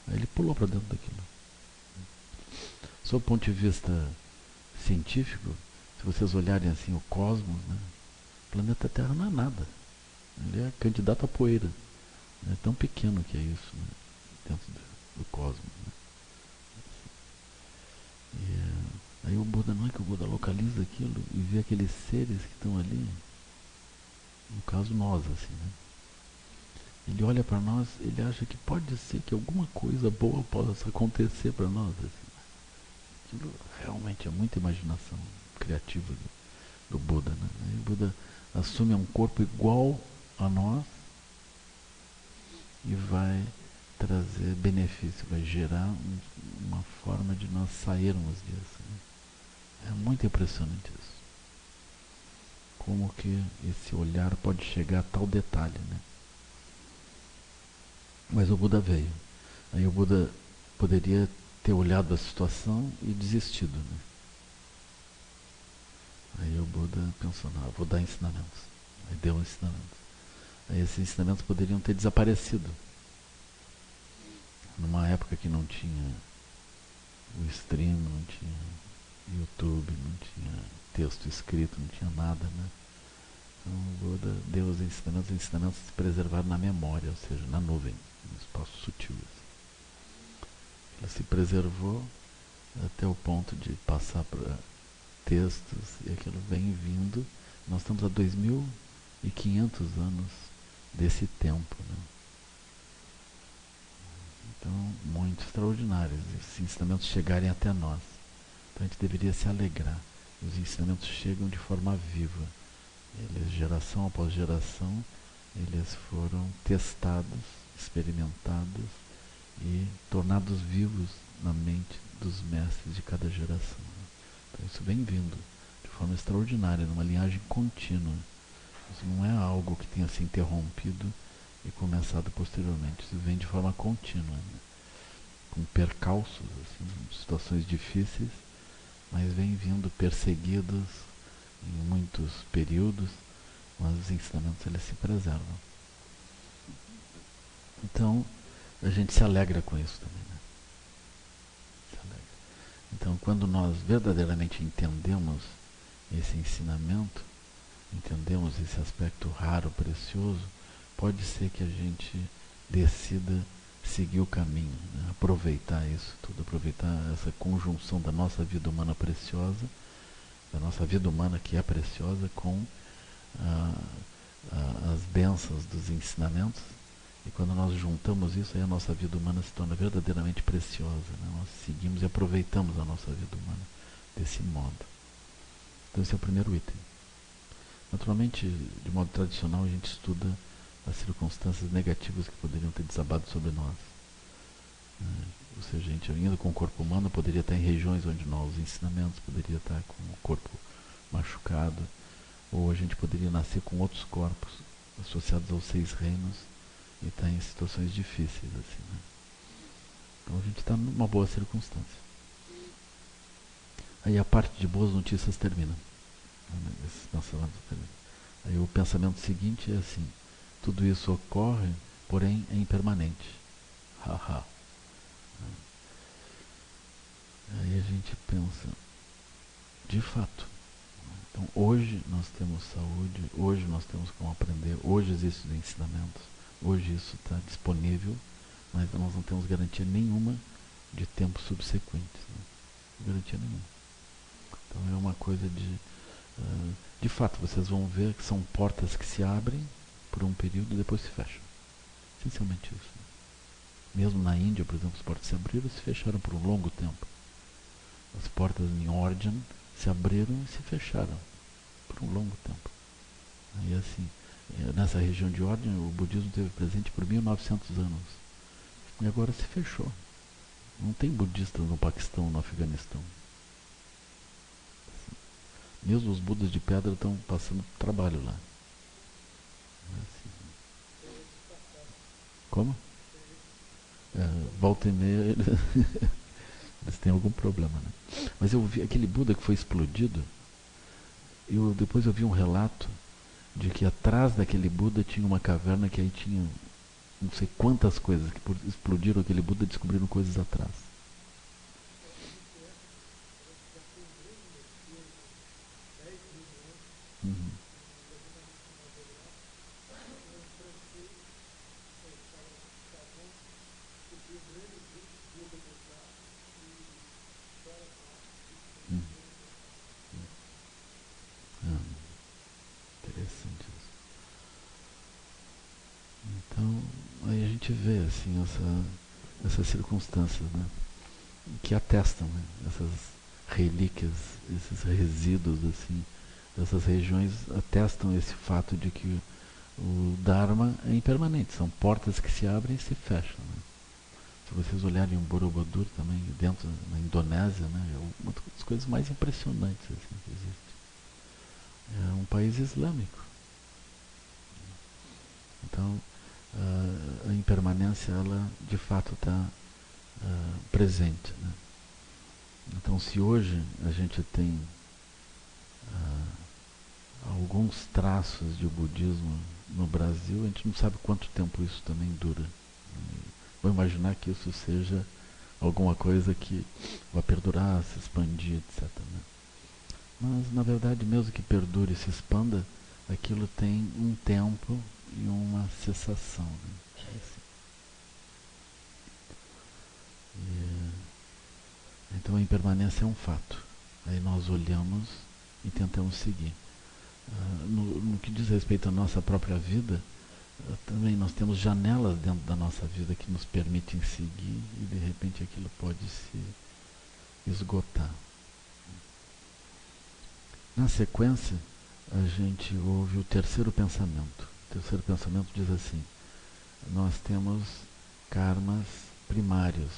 Aí ele pulou para dentro daquilo. Sob o ponto de vista científico, se vocês olharem assim o cosmos, né, o planeta Terra não é nada. Ele é candidato a poeira. É tão pequeno que é isso, né, dentro do cosmos. Né. Aí o Buda, não é que o Buda localiza aquilo e vê aqueles seres que estão ali, no caso nós, assim, né? Ele olha para nós, ele acha que pode ser que alguma coisa boa possa acontecer para nós. Assim. Aquilo realmente é muita imaginação criativa do Buda. Né? Aí o Buda assume um corpo igual a nós e vai trazer benefício, vai gerar uma forma de nós sairmos disso. Né? É muito impressionante isso. Como que esse olhar pode chegar a tal detalhe, né? Mas o Buda veio. Aí o Buda poderia ter olhado a situação e desistido, né? Aí o Buda pensou, não, eu vou dar ensinamentos. Aí deu ensinamentos. Aí esses ensinamentos poderiam ter desaparecido. Numa época que não tinha o stream, não tinha YouTube, não tinha texto escrito, não tinha nada, né? Então o Buda deu os ensinamentos se preservaram na memória, ou seja, na nuvem, no espaço sutil. Ele se preservou até o ponto de passar para textos e aquilo vem vindo. Nós estamos há 2500 anos desse tempo, né? Então, muito extraordinários esses ensinamentos chegarem até nós. Então a gente deveria se alegrar. Os ensinamentos chegam de forma viva. Eles, geração após geração, eles foram testados, experimentados e tornados vivos na mente dos mestres de cada geração. Então isso vem vindo de forma extraordinária, numa linhagem contínua. Isso não é algo que tenha se interrompido e começado posteriormente. Isso vem de forma contínua, né? Com percalços, assim, situações difíceis, mas vem vindo perseguidos em muitos períodos, mas os ensinamentos eles se preservam. Então a gente se alegra com isso também, né? Se alegra. Então quando nós verdadeiramente entendemos esse ensinamento, entendemos esse aspecto raro, precioso, pode ser que a gente decida seguir o caminho, né? Aproveitar isso tudo, aproveitar essa conjunção da nossa vida humana preciosa, da nossa vida humana que é preciosa, com as bênçãos dos ensinamentos. E quando nós juntamos isso, aí a nossa vida humana se torna verdadeiramente preciosa, né? Nós seguimos e aproveitamos a nossa vida humana desse modo. Então esse é o primeiro item. Naturalmente, de modo tradicional, a gente estuda as circunstâncias negativas que poderiam ter desabado sobre nós. Ou seja, a gente indo com o corpo humano poderia estar em regiões onde não há os ensinamentos, poderia estar com o corpo machucado, ou a gente poderia nascer com outros corpos associados aos 6 reinos e estar em situações difíceis, assim, né? Então a gente está numa boa circunstância. Aí a parte de boas notícias termina. Esses pensamentos terminam. Aí o pensamento seguinte é assim: tudo isso ocorre, porém é impermanente. Haha. Aí a gente pensa, de fato. Então hoje nós temos saúde, hoje nós temos como aprender, hoje existem os ensinamentos, hoje isso está disponível, mas nós não temos garantia nenhuma de tempos subsequentes, né? Garantia nenhuma. Então é uma coisa de fato, vocês vão ver que são portas que se abrem por um período e depois se fecham. Essencialmente isso. Né? Mesmo na Índia, por exemplo, as portas se abriram e se fecharam por um longo tempo. As portas em Orjan se abriram e se fecharam por um longo tempo. E assim, nessa região de Orjan, o budismo esteve presente por 1900 anos. E agora se fechou. Não tem budistas no Paquistão, no Afeganistão. Mesmo os budas de pedra estão passando trabalho lá. Assim. Como? Volta e meia eles têm algum problema, né? Mas eu vi aquele Buda que foi explodido. Depois eu vi um relato de que atrás daquele Buda tinha uma caverna que aí tinha não sei quantas coisas que por explodiram aquele Buda, descobriram coisas atrás. Uhum. Uhum. Interessante isso. Então, aí a gente vê assim essas circunstâncias, né, que atestam, né, essas relíquias, esses resíduos assim, dessas regiões atestam esse fato de que o Dharma é impermanente, são portas que se abrem e se fecham. Né? Se vocês olharem o Borobudur também, dentro na Indonésia, né, é uma das coisas mais impressionantes assim, que existe. É um país islâmico. Então, a impermanência, ela de fato está presente. Né? Então, se hoje a gente tem alguns traços de budismo no Brasil, a gente não sabe quanto tempo isso também dura. Vou imaginar que isso seja alguma coisa que vai perdurar, se expandir, etc. Né? Mas, na verdade, mesmo que perdure e se expanda, aquilo tem um tempo e uma cessação. Né? Então a impermanência é um fato. Aí nós olhamos e tentamos seguir. No que diz respeito à nossa própria vida, também nós temos janelas dentro da nossa vida que nos permitem seguir e de repente aquilo pode se esgotar. Na sequência, a gente ouve o terceiro pensamento. O terceiro pensamento diz assim: nós temos karmas primários,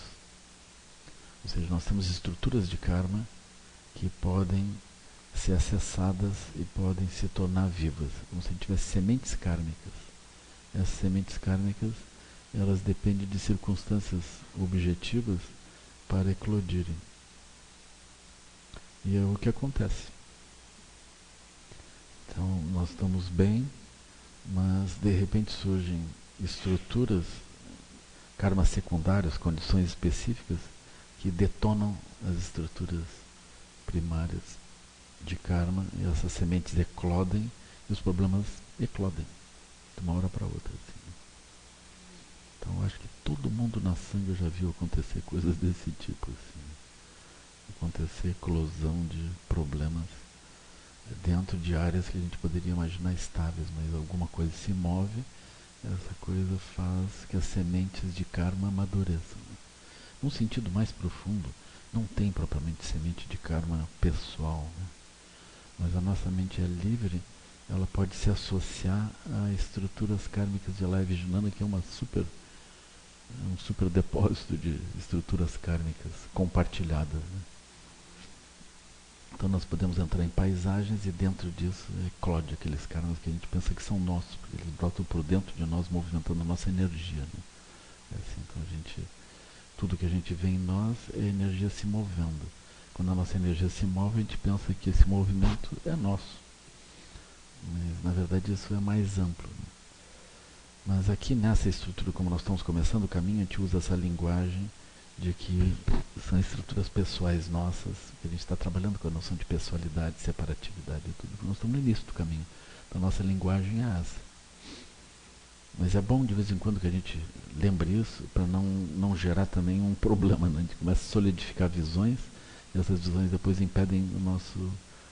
ou seja, nós temos estruturas de karma que podem ser acessadas e podem se tornar vivas, como se a gente tivesse sementes kármicas. Essas sementes kármicas, elas dependem de circunstâncias objetivas para eclodirem. E é o que acontece. Então, nós estamos bem, mas de repente surgem estruturas, karmas secundários, condições específicas que detonam as estruturas primárias de karma, e essas sementes eclodem e os problemas eclodem de uma hora para outra. Assim. Então eu acho que todo mundo na sangue já viu acontecer coisas desse tipo. Assim. Acontecer eclosão de problemas dentro de áreas que a gente poderia imaginar estáveis, mas alguma coisa se move, essa coisa faz que as sementes de karma amadureçam. Num sentido mais profundo, não tem propriamente semente de karma pessoal, né? Mas a nossa mente é livre, ela pode se associar a estruturas kármicas de Laya Vijnana, que é um super depósito de estruturas kármicas compartilhadas. Né? Então nós podemos entrar em paisagens e dentro disso eclode aqueles karmas que a gente pensa que são nossos, porque eles brotam por dentro de nós, movimentando a nossa energia. Né? É assim, então tudo que a gente vê em nós é energia se movendo. Quando a nossa energia se move, a gente pensa que esse movimento é nosso. Mas, na verdade, isso é mais amplo. Né? Mas aqui nessa estrutura, como nós estamos começando o caminho, a gente usa essa linguagem de que são estruturas pessoais nossas, que a gente está trabalhando com a noção de pessoalidade, separatividade e tudo. Nós estamos no início do caminho. Então, a nossa linguagem é essa. Mas é bom de vez em quando que a gente lembre isso, para não gerar também um problema. Né? A gente começa a solidificar visões, e essas visões depois impedem o nosso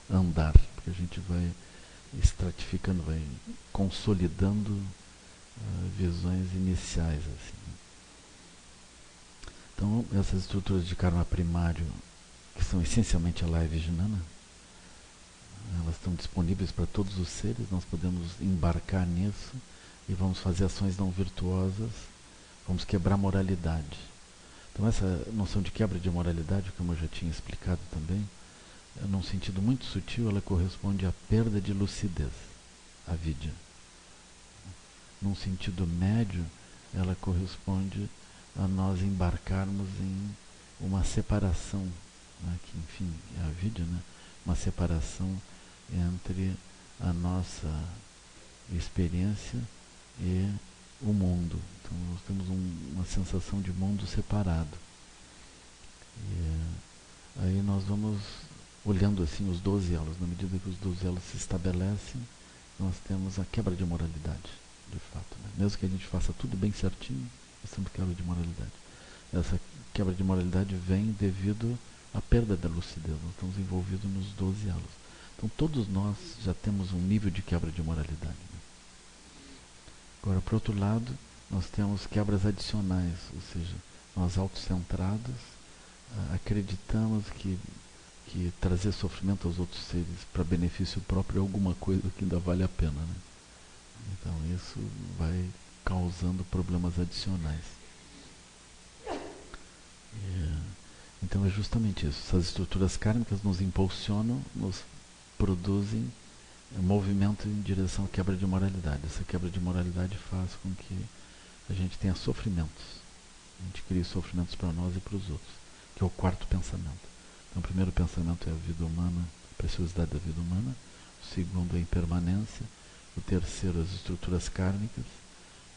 andar, porque a gente vai estratificando, vai consolidando visões iniciais. Assim. Então, essas estruturas de karma primário, que são essencialmente a Laya Vijnana, elas estão disponíveis para todos os seres, nós podemos embarcar nisso e vamos fazer ações não virtuosas, vamos quebrar a moralidade. Então essa noção de quebra de moralidade, como eu já tinha explicado também, num sentido muito sutil, ela corresponde à perda de lucidez, a vidya. Num sentido médio, ela corresponde a nós embarcarmos em uma separação, né, que enfim é a vidya, né, uma separação entre a nossa experiência e o mundo. Então nós temos uma sensação de mundo separado. E aí nós vamos olhando assim os 12 elos. Na medida que os 12 elos se estabelecem, nós temos a quebra de moralidade, de fato. Né? Mesmo que a gente faça tudo bem certinho, nós temos quebra de moralidade. Essa quebra de moralidade vem devido à perda da lucidez. Nós estamos envolvidos nos 12 elos. Então todos nós já temos um nível de quebra de moralidade. Né? Agora, por outro lado, nós temos quebras adicionais, ou seja, nós autocentrados acreditamos que trazer sofrimento aos outros seres para benefício próprio é alguma coisa que ainda vale a pena. Né? Então isso vai causando problemas adicionais. Então é justamente isso. Essas estruturas kármicas nos impulsionam, nos produzem movimento em direção à quebra de moralidade. Essa quebra de moralidade faz com que a gente tenha sofrimentos. A gente cria sofrimentos para nós e para os outros, que é o quarto pensamento. Então o primeiro pensamento é a vida humana, a preciosidade da vida humana. O segundo é a impermanência. O terceiro, as estruturas kármicas.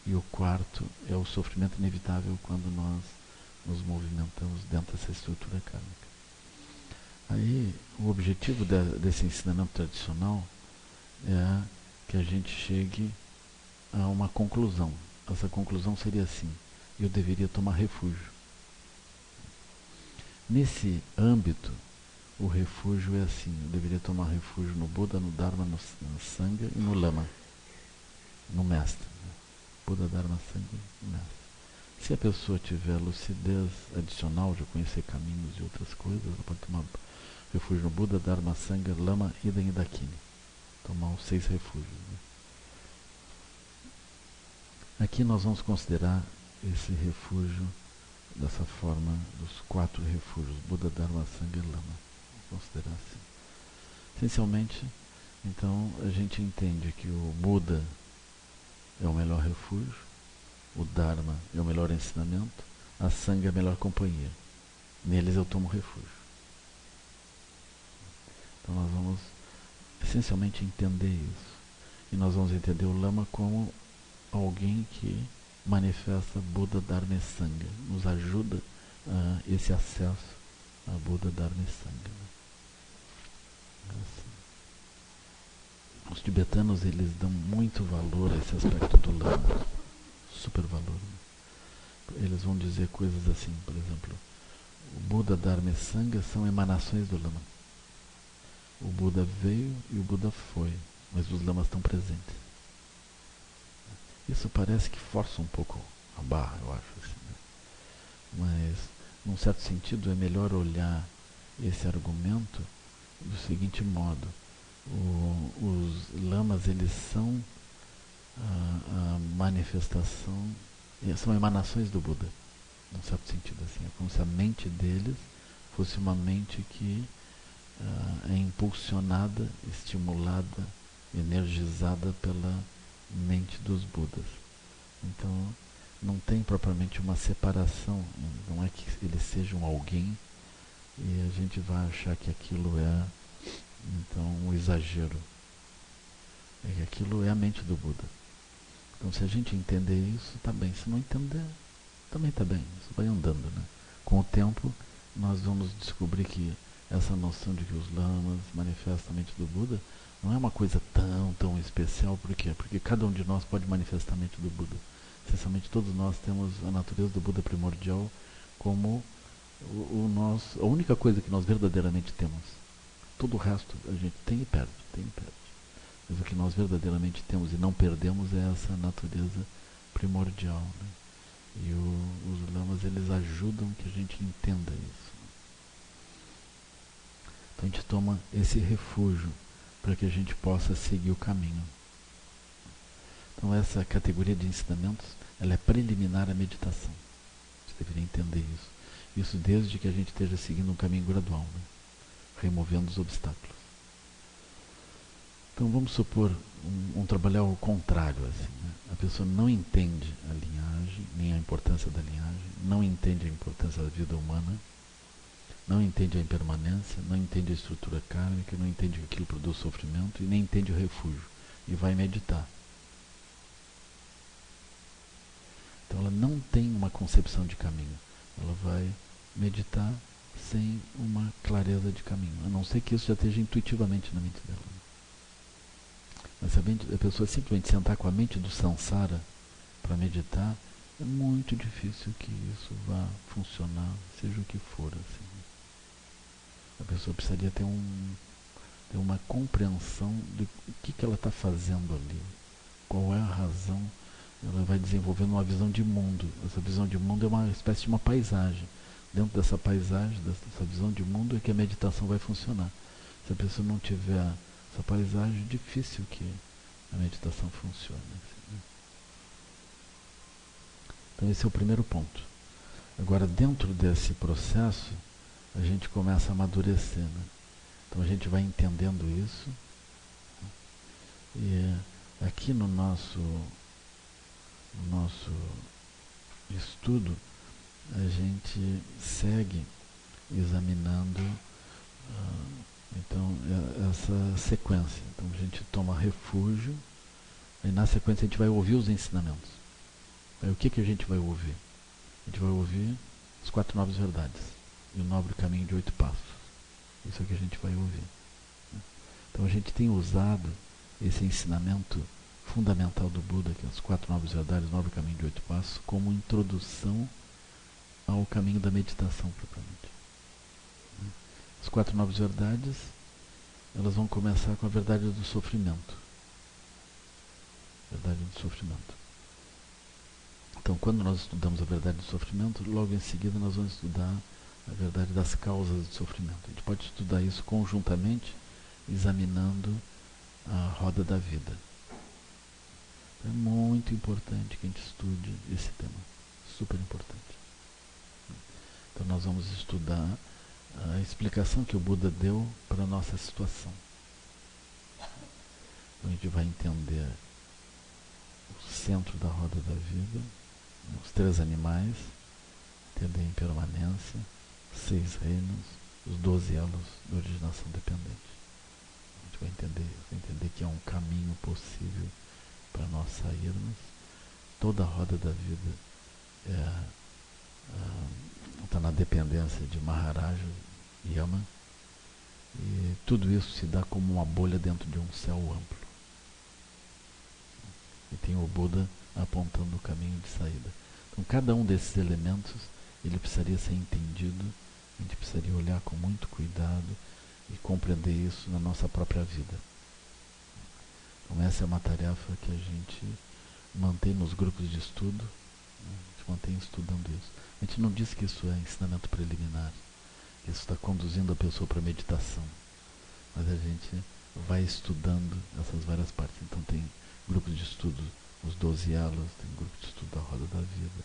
E o quarto é o sofrimento inevitável quando nós nos movimentamos dentro dessa estrutura kármica. Aí, o objetivo desse ensinamento tradicional é que a gente chegue a uma conclusão. Essa conclusão seria assim: eu deveria tomar refúgio. Nesse âmbito, o refúgio é assim: eu deveria tomar refúgio no Buda, no Dharma, no Sangha e no Lama, no Mestre. Buda, Dharma, Sangha e Mestre. Se a pessoa tiver lucidez adicional de conhecer caminhos e outras coisas, ela pode tomar refúgio no Buda, Dharma, Sangha, Lama, Ida e Dakini. Tomar os 6 refúgios. Né? Aqui nós vamos considerar esse refúgio dessa forma, dos 4 refúgios, Buda, Dharma, Sangha e Lama. Vamos considerar assim. Essencialmente, então, a gente entende que o Buda é o melhor refúgio, o Dharma é o melhor ensinamento, a Sangha é a melhor companhia. Neles eu tomo refúgio. Então nós vamos essencialmente entender isso. E nós vamos entender o Lama como alguém que manifesta Buda, Dharma e Sangha, nos ajuda a esse acesso a Buda, Dharma e Sangha. Assim. Os tibetanos, eles dão muito valor a esse aspecto do Lama, super valor. Eles vão dizer coisas assim, por exemplo, o Buda, Dharma e Sangha são emanações do Lama. O Buda veio e o Buda foi, mas os Lamas estão presentes. Isso parece que força um pouco a barra, eu acho. Assim, né? Mas, num certo sentido, é melhor olhar esse argumento do seguinte modo. Os Lamas, eles são a manifestação, são emanações do Buda, num certo sentido. Assim, é como se a mente deles fosse uma mente que é impulsionada, estimulada, energizada pela mente dos Budas. Então, não tem propriamente uma separação, não é que eles sejam alguém e a gente vai achar que aquilo é, então, um exagero. É que aquilo é a mente do Buda. Então, se a gente entender isso, está bem. Se não entender, também está bem. Isso vai andando, né? Com o tempo, nós vamos descobrir que essa noção de que os lamas manifestam a mente do Buda não é uma coisa tão especial. Por quê? Porque cada um de nós pode manifestar a mente do Buda. Essencialmente, todos nós temos a natureza do Buda primordial como a única coisa que nós verdadeiramente temos. Todo o resto a gente tem e perde, tem e perde. Mas o que nós verdadeiramente temos e não perdemos é essa natureza primordial. Né? E os lamas, eles ajudam que a gente entenda isso. Então a gente toma esse refúgio para que a gente possa seguir o caminho. Então essa categoria de ensinamentos, ela é preliminar à meditação. Você deveria entender isso. Isso desde que a gente esteja seguindo um caminho gradual, né? Removendo os obstáculos. Então vamos supor um trabalho ao contrário. Assim, né? A pessoa não entende a linhagem, nem a importância da linhagem, não entende a importância da vida humana, não entende a impermanência, não entende a estrutura kármica, não entende que aquilo produz sofrimento e nem entende o refúgio. E vai meditar. Então ela não tem uma concepção de caminho. Ela vai meditar sem uma clareza de caminho, a não ser que isso já esteja intuitivamente na mente dela. Mas a pessoa simplesmente sentar com a mente do samsara para meditar, é muito difícil que isso vá funcionar, seja o que for. Assim. A pessoa precisaria ter uma compreensão do que ela está fazendo ali, qual é a razão. Ela vai desenvolvendo uma visão de mundo. Essa visão de mundo é uma espécie de uma paisagem. Dentro dessa paisagem, dessa visão de mundo, é que a meditação vai funcionar. Se a pessoa não tiver essa paisagem, é difícil que a meditação funcione. Assim, né? Então esse é o primeiro ponto. Agora, dentro desse processo, a gente começa a amadurecer. Né? Então a gente vai entendendo isso. E aqui no nosso estudo, a gente segue examinando então essa sequência. Então a gente toma refúgio, aí na sequência a gente vai ouvir os ensinamentos. Aí o que a gente vai ouvir? A gente vai ouvir as 4 novas verdades e o nobre caminho de 8 passos. Isso é o que a gente vai ouvir. Então a gente tem usado esse ensinamento fundamental do Buda, que é as 4 novas verdades, o nobre caminho de 8 passos, como introdução ao caminho da meditação propriamente. As 4 novas verdades, elas vão começar com a verdade do sofrimento. Verdade do sofrimento. Então, quando nós estudamos a verdade do sofrimento, logo em seguida nós vamos estudar a verdade das causas do sofrimento. A gente pode estudar isso conjuntamente, examinando a roda da vida. É muito importante que a gente estude esse tema. Super importante. Então nós vamos estudar a explicação que o Buda deu para a nossa situação. Então a gente vai entender o centro da roda da vida, os 3 animais, entender a impermanência, 6 reinos, os 12 elos da originação dependente. A gente vai entender que é um caminho possível para nós sairmos. Toda a roda da vida está na dependência de Maharaja Yama, e tudo isso se dá como uma bolha dentro de um céu amplo. E tem o Buda apontando o caminho de saída. Então cada um desses elementos, ele precisaria ser entendido, a gente precisaria olhar com muito cuidado e compreender isso na nossa própria vida. Então essa é uma tarefa que a gente mantém nos grupos de estudo, né? A gente mantém estudando isso. A gente não diz que isso é ensinamento preliminar, que isso está conduzindo a pessoa para a meditação, mas a gente vai estudando essas várias partes. Então tem grupos de estudo, os 12 elos, tem grupo de estudo da roda da vida.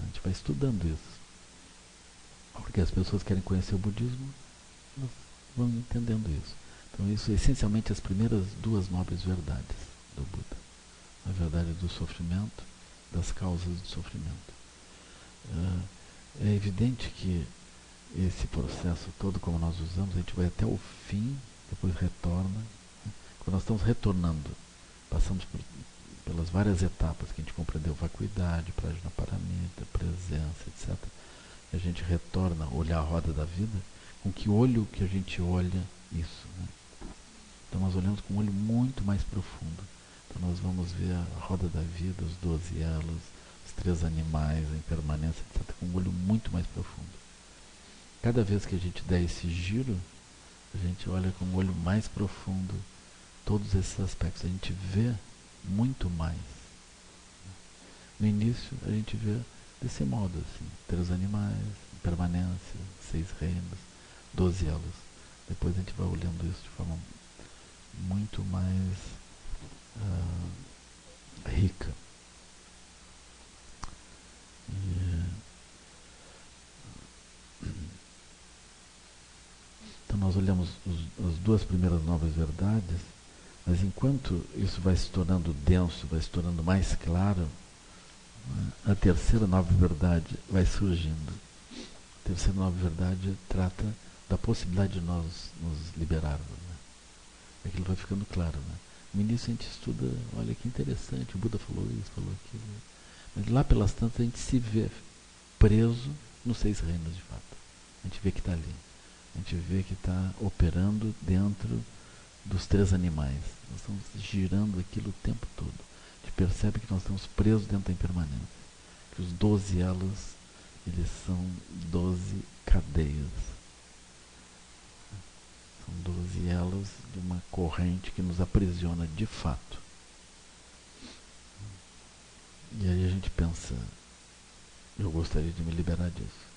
A gente vai estudando isso, porque as pessoas querem conhecer o budismo, elas vão entendendo isso. Então isso é essencialmente as primeiras 2 nobres verdades do Buda. A verdade do sofrimento, das causas do sofrimento. É evidente que esse processo todo, como nós usamos, a gente vai até o fim, depois retorna. Quando nós estamos retornando, passamos pelas várias etapas que a gente compreendeu, vacuidade, prajnaparamita, presença, etc. E a gente retorna a olhar a roda da vida, com que olho que a gente olha isso, né? Então nós olhamos com um olho muito mais profundo. Então nós vamos ver a roda da vida, os 12 elos, os 3 animais, a impermanência, etc., com um olho muito mais profundo. Cada vez que a gente der esse giro, a gente olha com um olho mais profundo todos esses aspectos. A gente vê muito mais. No início, a gente vê desse modo, assim, 3 animais, impermanência, 6 reinos, 12 elos. Depois a gente vai olhando isso de forma muito mais rica. Então nós olhamos as 2 primeiras novas verdades, mas enquanto isso vai se tornando denso, vai se tornando mais claro, a terceira nova verdade vai surgindo. A terceira nova verdade trata da possibilidade de nós nos liberarmos. Né? Aquilo vai ficando claro. Né? No início a gente estuda, olha que interessante, o Buda falou isso, falou aquilo. Mas lá pelas tantas a gente se vê preso nos 6 reinos de fato. A gente vê que está ali. A gente vê que está operando dentro dos 3 animais. Nós estamos girando aquilo o tempo todo. A gente percebe que nós estamos presos dentro da impermanência. Que os 12 elos, eles são 12 cadeias. São 12 elos de uma corrente que nos aprisiona de fato. E aí a gente pensa, eu gostaria de me liberar disso.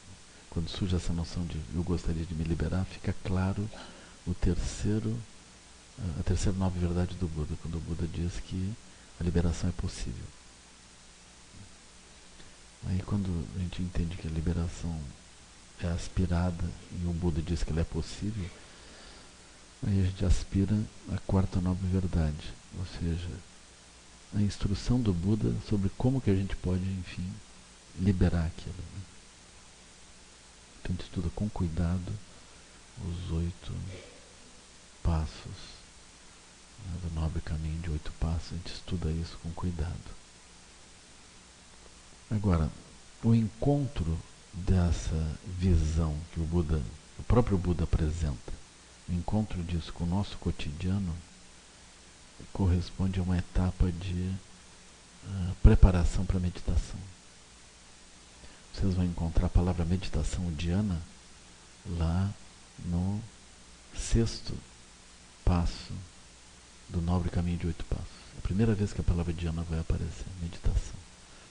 Quando surge essa noção de eu gostaria de me liberar, fica claro a terceira nova verdade do Buda, quando o Buda diz que a liberação é possível. Aí quando a gente entende que a liberação é aspirada e o Buda diz que ela é possível, aí a gente aspira a 4ª nova verdade, ou seja, a instrução do Buda sobre como que a gente pode, enfim, liberar aquilo. Então a gente estuda com cuidado os 8 passos, do nobre caminho de 8 passos, a gente estuda isso com cuidado. Agora, o encontro dessa visão que o próprio Buda apresenta, o encontro disso com o nosso cotidiano, corresponde a uma etapa de preparação para a meditação. Vocês vão encontrar a palavra meditação dhyana lá no 6º passo do nobre caminho de 8 passos. É a primeira vez que a palavra dhyana vai aparecer, meditação.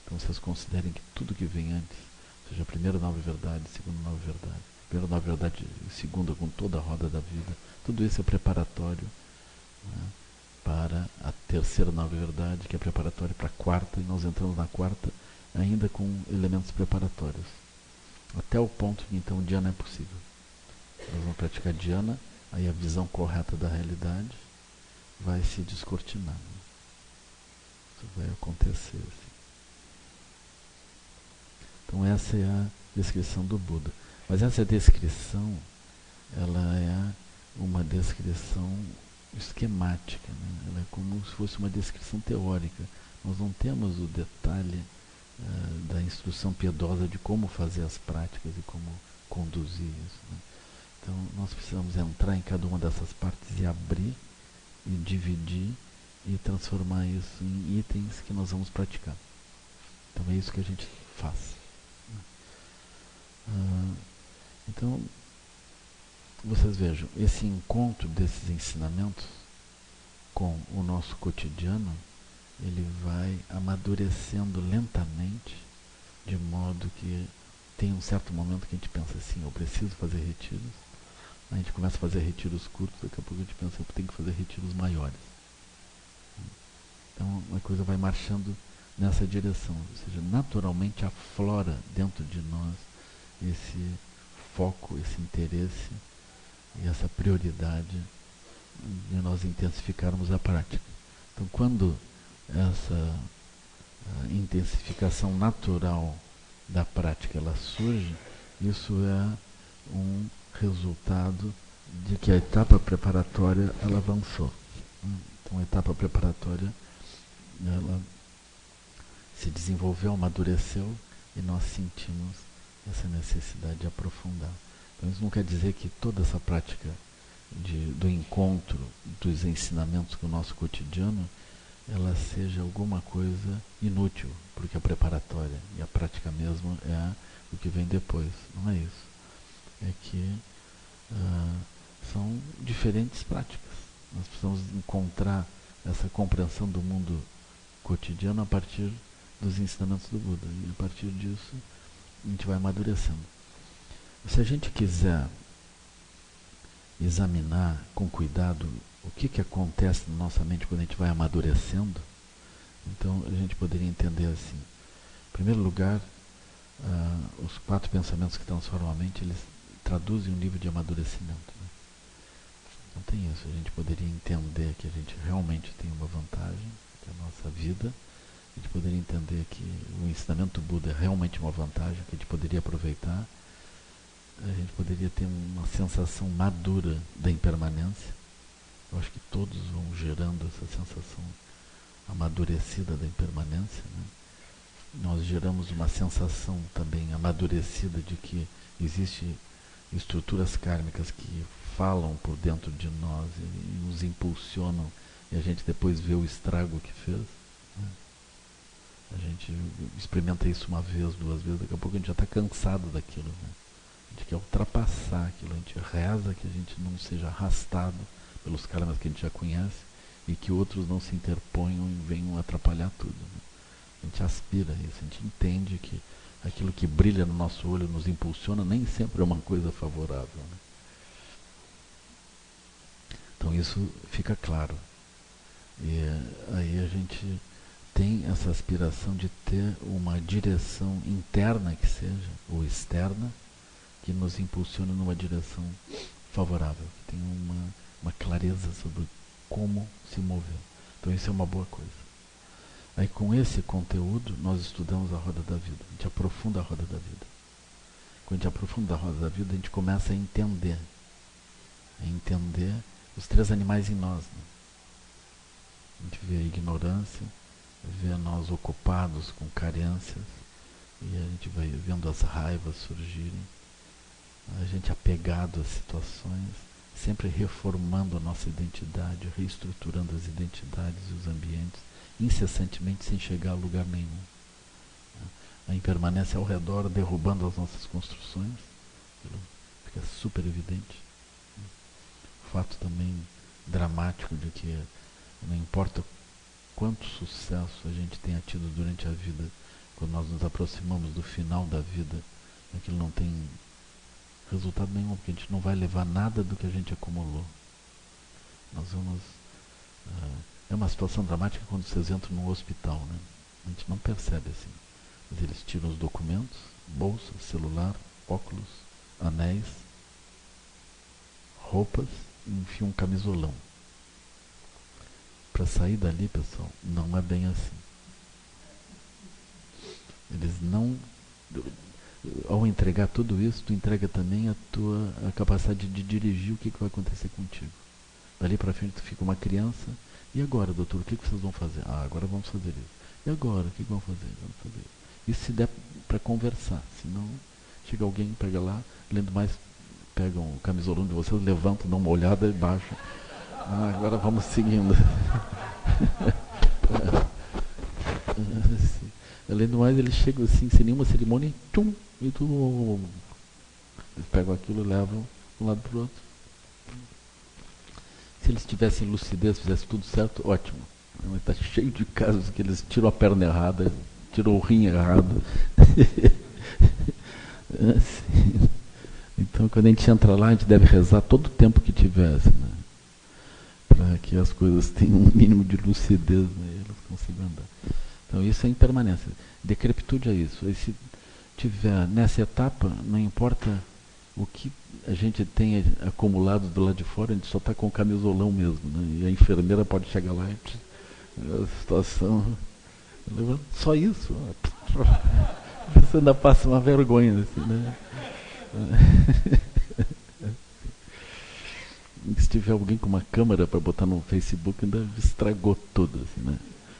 Então vocês considerem que tudo que vem antes, ou seja, a primeira nova verdade, a segunda nova verdade, a primeira nova verdade e segunda com toda a roda da vida, tudo isso é preparatório, né, para a terceira nova verdade, que é preparatório para a 4ª, e nós entramos na 4ª ainda com elementos preparatórios. Até o ponto que então o dhyana é possível. Nós vamos praticar dhyana, aí a visão correta da realidade vai se descortinar. Isso vai acontecer assim. Então essa é a descrição do Buda. Mas essa descrição, ela é uma descrição esquemática, né? Ela é como se fosse uma descrição teórica. Nós não temos o detalhe da instrução piedosa de como fazer as práticas e como conduzir isso, né? Então nós precisamos entrar em cada uma dessas partes e abrir e dividir e transformar isso em itens que nós vamos praticar. Então é isso que a gente faz. Então vocês vejam, esse encontro desses ensinamentos com o nosso cotidiano, ele vai amadurecendo lentamente, de modo que tem um certo momento que a gente pensa assim, eu preciso fazer retiros. A gente começa a fazer retiros curtos, daqui a pouco a gente pensa, eu tenho que fazer retiros maiores. Então a coisa vai marchando nessa direção, ou seja, naturalmente aflora dentro de nós esse foco, esse interesse e essa prioridade de nós intensificarmos a prática. Então quando essa intensificação natural da prática ela surge, isso é um resultado de que a etapa preparatória ela avançou. Então a etapa preparatória ela se desenvolveu, amadureceu e nós sentimos essa necessidade de aprofundar. Então isso não quer dizer que toda essa prática do encontro dos ensinamentos com o nosso cotidiano ela seja alguma coisa inútil, porque a preparatória e a prática mesmo é o que vem depois. Não é isso. É que são diferentes práticas. Nós precisamos encontrar essa compreensão do mundo cotidiano a partir dos ensinamentos do Buda. E a partir disso, a gente vai amadurecendo. Se a gente quiser examinar com cuidado o que acontece na nossa mente quando a gente vai amadurecendo, então a gente poderia entender assim. Em primeiro lugar, os 4 pensamentos que transformam a mente, eles traduzem um nível de amadurecimento, né? Não tem isso. A gente poderia entender que a gente realmente tem uma vantagem, que é a nossa vida. A gente poderia entender que o ensinamento do Buda é realmente uma vantagem, que a gente poderia aproveitar. A gente poderia ter uma sensação madura da impermanência. Eu acho que todos vão gerando essa sensação amadurecida da impermanência, né? nós geramos uma sensação também amadurecida de que existem estruturas kármicas que falam por dentro de nós e nos impulsionam, e a gente depois vê o estrago que fez, né? A gente experimenta isso uma vez, duas vezes, daqui a pouco a gente já está cansado daquilo, né? A gente quer ultrapassar aquilo, a gente reza que a gente não seja arrastado pelos karmas que a gente já conhece e que outros não se interponham e venham atrapalhar tudo, né? A gente aspira a isso, a gente entende que aquilo que brilha no nosso olho nos impulsiona, nem sempre é uma coisa favorável, né? Então isso fica claro. E aí a gente tem essa aspiração de ter uma direção interna que seja, ou externa, que nos impulsione numa direção favorável, que tenha uma clareza sobre como se mover. Então isso é uma boa coisa. Aí com esse conteúdo nós estudamos a roda da vida, a gente aprofunda a roda da vida. Quando a gente aprofunda a roda da vida, a gente começa a entender os três animais em nós, né? A gente vê a ignorância, vê nós ocupados com carências, e a gente vai vendo as raivas surgirem, a gente apegado às situações, sempre reformando a nossa identidade, reestruturando as identidades e os ambientes, incessantemente sem chegar a lugar nenhum. A impermanência ao redor derrubando as nossas construções, fica super evidente. O fato também dramático de que não importa quanto sucesso a gente tenha tido durante a vida, quando nós nos aproximamos do final da vida, aquilo não tem resultado nenhum, porque a gente não vai levar nada do que a gente acumulou. Nós vamos... é uma situação dramática quando vocês entram num hospital, né? A gente não percebe assim. Mas eles tiram os documentos, bolsa, celular, óculos, anéis, roupas e enfiam um camisolão. Para sair dali, pessoal, não é bem assim. Eles não... Ao entregar tudo isso, tu entrega também a capacidade de dirigir o que vai acontecer contigo. Dali para frente tu fica uma criança. E agora, doutor, o que vocês vão fazer? Agora vamos fazer isso. E agora, o que vão fazer? Vamos fazer isso. Isso se der para conversar. Senão, chega alguém, pega lá, lendo mais, pegam o camisolão de vocês, levantam, dão uma olhada e baixam. Agora vamos seguindo. Além do mais, eles chegam assim, sem nenhuma cerimônia, tchum, e tu... Eles pegam aquilo e levam de um lado para o outro. Se eles tivessem lucidez, fizessem tudo certo, ótimo. Mas está cheio de casos que eles tiram a perna errada, tiram o rim errado. Assim. Então, quando a gente entra lá, a gente deve rezar todo o tempo que tivesse, né? Para que as coisas tenham um mínimo de lucidez, né? E elas consigam andar. Então isso é impermanência. Decrepitude é isso. E se tiver nessa etapa, não importa o que a gente tem acumulado do lado de fora, a gente só está com o camisolão mesmo, né? E a enfermeira pode chegar lá e a situação... Só isso. Você ainda passa uma vergonha, assim, né? Se tiver alguém com uma câmera para botar no Facebook, ainda estragou tudo, assim, né?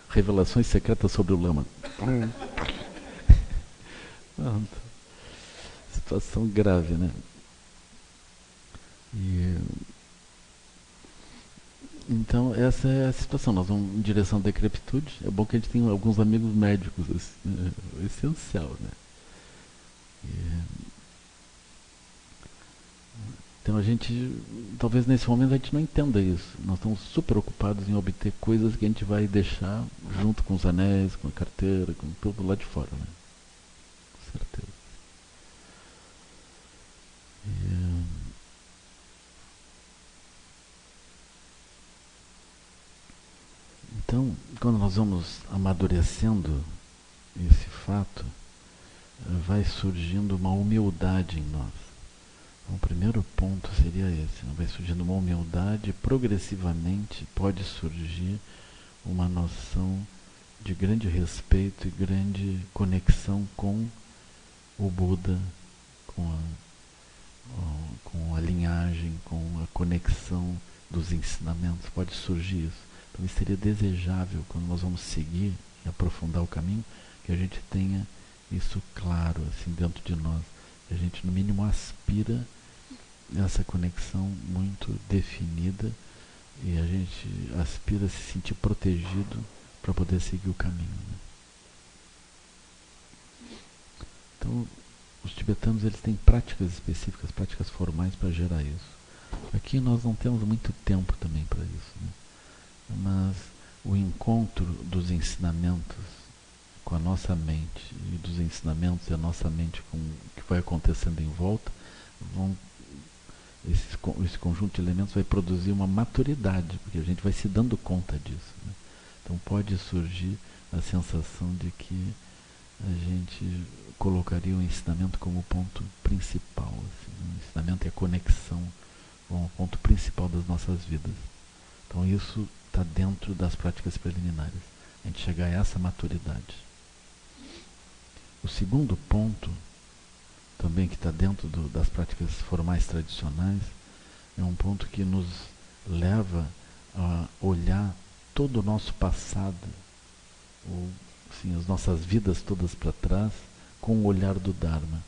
Revelações secretas sobre o lama. Situação grave, né? Então essa é a situação. Nós vamos em direção à decrepitude. É bom que a gente tenha alguns amigos médicos, assim, né? É essencial, né? Então a gente, talvez nesse momento a gente não entenda isso. Nós estamos super ocupados em obter coisas que a gente vai deixar junto com os anéis, com a carteira, com tudo lá de fora, né? Com certeza. Então, quando nós vamos amadurecendo esse fato, vai surgindo uma humildade em nós. Então, o primeiro ponto seria esse, vai surgindo uma humildade, progressivamente pode surgir uma noção de grande respeito e grande conexão com o Buda, com a linhagem, com a conexão dos ensinamentos, pode surgir isso. Então isso seria desejável quando nós vamos seguir e aprofundar o caminho, que a gente tenha isso claro assim dentro de nós, que a gente no mínimo aspira essa conexão muito definida e a gente aspira a se sentir protegido para poder seguir o caminho, né? Então, os tibetanos eles têm práticas específicas, práticas formais para gerar isso. Aqui nós não temos muito tempo também para isso, né? Mas o encontro dos ensinamentos com a nossa mente e dos ensinamentos e a nossa mente com o que vai acontecendo em volta, esse conjunto de elementos vai produzir uma maturidade, porque a gente vai se dando conta disso, né? Então pode surgir a sensação de que a gente colocaria o ensinamento como ponto principal, assim, o ensinamento é a conexão com o ponto principal das nossas vidas. Então isso está dentro das práticas preliminares, a gente chegar a essa maturidade. O segundo ponto, também que está dentro das práticas formais tradicionais, é um ponto que nos leva a olhar todo o nosso passado, ou assim, as nossas vidas todas para trás, com o olhar do Dharma.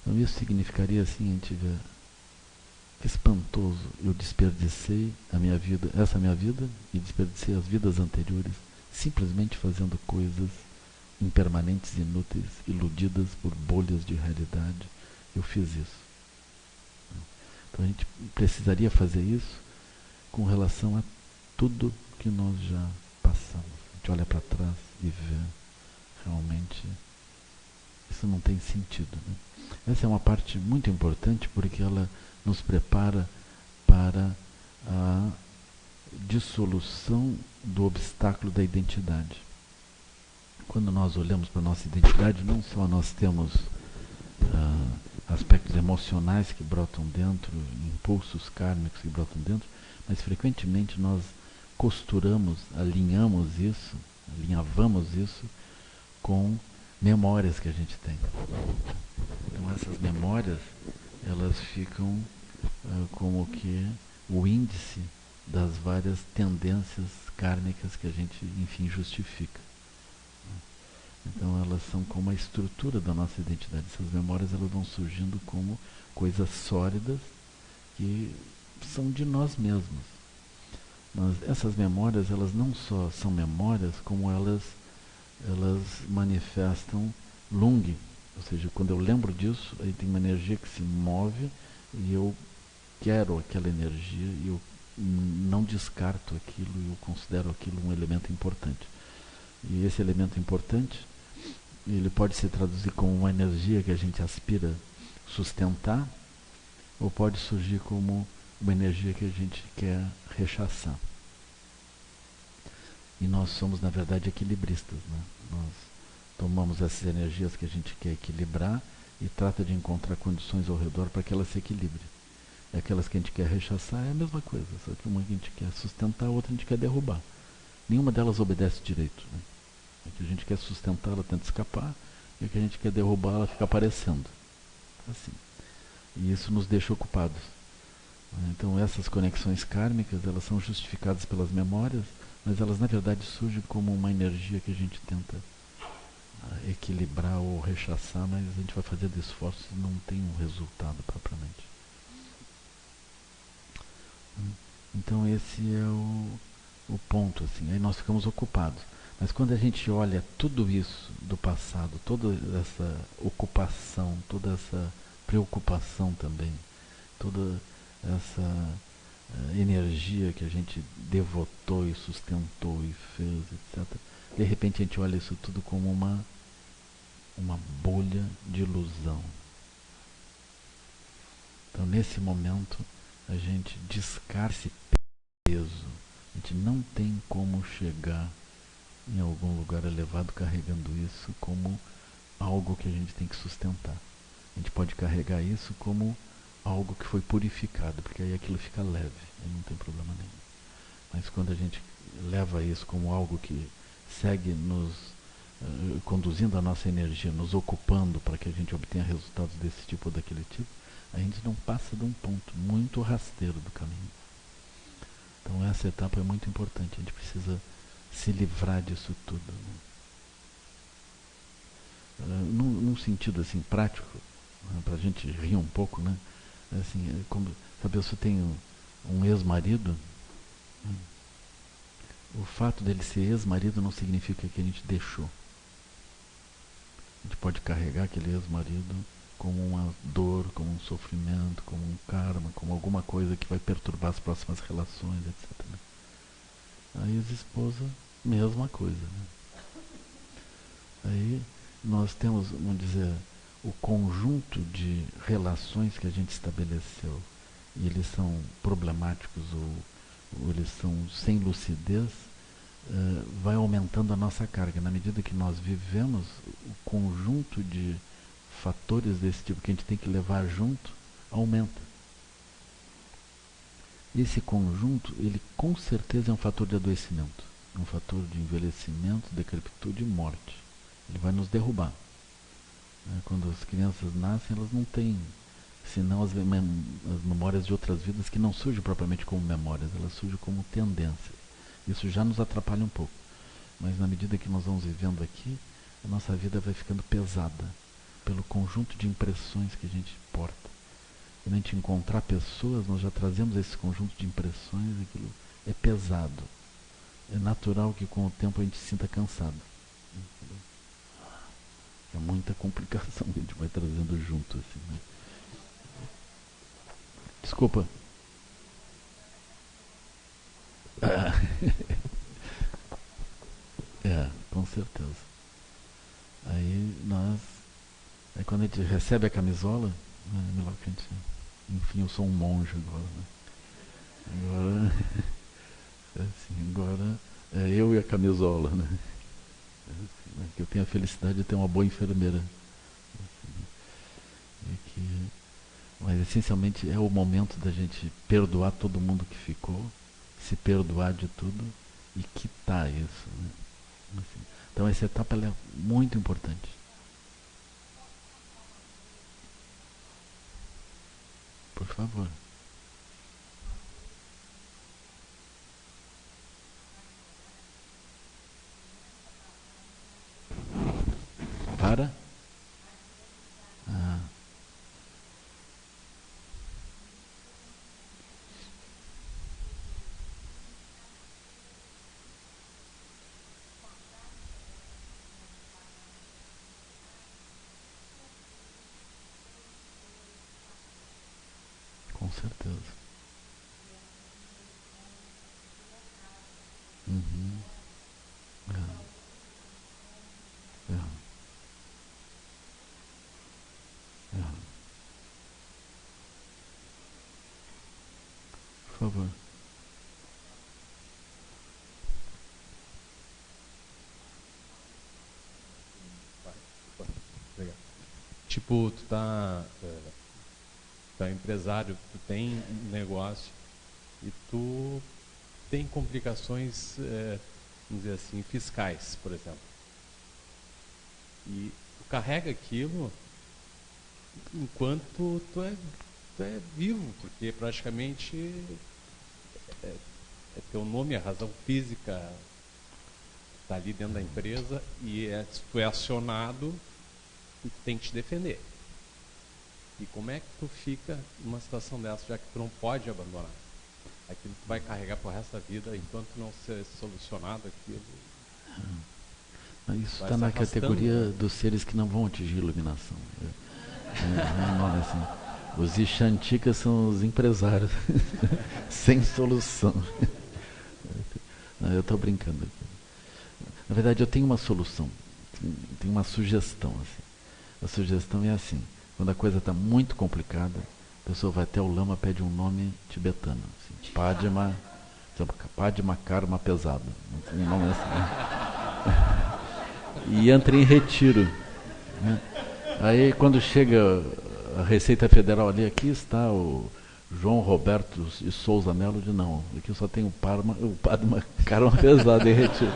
Então isso significaria assim, a gente vê, que espantoso, eu desperdicei a minha vida, essa minha vida, e desperdicei as vidas anteriores, simplesmente fazendo coisas impermanentes, inúteis, iludidas por bolhas de realidade. Eu fiz isso. Então a gente precisaria fazer isso com relação a tudo que nós já passamos. A gente olha para trás e vê, realmente, isso não tem sentido, né? Essa é uma parte muito importante porque ela nos prepara para a dissolução do obstáculo da identidade. Quando nós olhamos para a nossa identidade, não só nós temos aspectos emocionais que brotam dentro, impulsos kármicos que brotam dentro, mas frequentemente nós costuramos, alinhavamos isso com memórias que a gente tem. Então essas memórias, elas ficam como que o índice das várias tendências kármicas que a gente, enfim, justifica. Então elas são como a estrutura da nossa identidade. Essas memórias elas vão surgindo como coisas sólidas que são de nós mesmos. Mas essas memórias, elas não só são memórias, como elas manifestam lung. Ou seja, quando eu lembro disso, aí tem uma energia que se move e eu quero aquela energia e eu não descarto aquilo e eu considero aquilo um elemento importante. E esse elemento importante, ele pode se traduzir como uma energia que a gente aspira sustentar, ou pode surgir como uma energia que a gente quer rechaçar. E nós somos, na verdade, equilibristas, né? Nós tomamos essas energias que a gente quer equilibrar e trata de encontrar condições ao redor para que elas se equilibrem. E aquelas que a gente quer rechaçar é a mesma coisa, só que uma que a gente quer sustentar, a outra a gente quer derrubar. Nenhuma delas obedece direito, né? A que a gente quer sustentar, ela tenta escapar, e a que a gente quer derrubar, ela fica aparecendo. Assim. E isso nos deixa ocupados. Então essas conexões kármicas, elas são justificadas pelas memórias, mas elas na verdade surgem como uma energia que a gente tenta equilibrar ou rechaçar, mas a gente vai fazendo esforços e não tem um resultado propriamente. Então esse é o ponto, assim. Aí nós ficamos ocupados. Mas quando a gente olha tudo isso do passado, toda essa ocupação, toda essa preocupação também, toda essa energia que a gente devotou e sustentou e fez, etc. De repente a gente olha isso tudo como uma bolha de ilusão. Então nesse momento a gente descarta esse peso. A gente não tem como chegar em algum lugar elevado carregando isso como algo que a gente tem que sustentar. A gente pode carregar isso como algo que foi purificado, porque aí aquilo fica leve, aí não tem problema nenhum. Mas quando a gente leva isso como algo que segue nos conduzindo a nossa energia, nos ocupando para que a gente obtenha resultados desse tipo ou daquele tipo, a gente não passa de um ponto muito rasteiro do caminho. Então essa etapa é muito importante, a gente precisa se livrar disso tudo, né? num sentido assim prático, né, para a gente rir um pouco, né? Assim, como se a pessoa tem um ex-marido, né, o fato dele ser ex-marido não significa que a gente deixou. A gente pode carregar aquele ex-marido como uma dor, como um sofrimento, como um karma, como alguma coisa que vai perturbar as próximas relações, etc. A ex-esposa, mesma coisa, né? Aí nós temos, vamos dizer, o conjunto de relações que a gente estabeleceu e eles são problemáticos ou eles são sem lucidez, vai aumentando a nossa carga. Na medida que nós vivemos, o conjunto de fatores desse tipo que a gente tem que levar junto aumenta. Esse conjunto, ele com certeza é um fator de adoecimento, um fator de envelhecimento, decrepitude e morte. Ele vai nos derrubar. Quando as crianças nascem, elas não têm senão as memórias de outras vidas que não surgem propriamente como memórias, elas surgem como tendências. Isso já nos atrapalha um pouco. Mas na medida que nós vamos vivendo aqui, a nossa vida vai ficando pesada pelo conjunto de impressões que a gente porta. Quando a gente encontrar pessoas, nós já trazemos esse conjunto de impressões, aquilo é pesado. É natural que com o tempo a gente se sinta cansado. É muita complicação que a gente vai trazendo junto, assim, né? Desculpa. Com certeza. Aí quando a gente recebe a camisola, né, que a gente, enfim, eu sou um monge agora, né? Agora é eu e a camisola, né? Que eu tenho a felicidade de ter uma boa enfermeira. Mas essencialmente é o momento da gente perdoar todo mundo que ficou, se perdoar de tudo e quitar isso, né? Assim, então essa etapa ela é muito importante. Por favor. Para? Com certeza. Uhum. É. Por favor. Legal. Tipo, tu é empresário, tu tem um negócio e tu tem complicações, vamos dizer assim, fiscais, por exemplo. E tu carrega aquilo enquanto tu é vivo, porque praticamente é teu nome, a razão física está ali dentro da empresa e se tu é acionado, tu tem que te defender. E como é que tu fica numa situação dessa, já que tu não pode abandonar? Aquilo tu vai carregar pro resto da vida enquanto não ser solucionado aquilo. Isso está na categoria dos seres que não vão atingir iluminação. Assim, os Ixanticas são os empresários sem solução. Não, eu estou brincando aqui. Na verdade, eu tenho uma solução, tenho uma sugestão. Assim. A sugestão é assim: quando a coisa está muito complicada, a pessoa vai até o lama, pede um nome tibetano, assim, Padma Karma Pesado, um nome assim, e entra em retiro, né? Aí quando chega a Receita Federal ali, aqui está o João Roberto e Souza Melo, de não, aqui só tem o Padma Karma Pesado em retiro.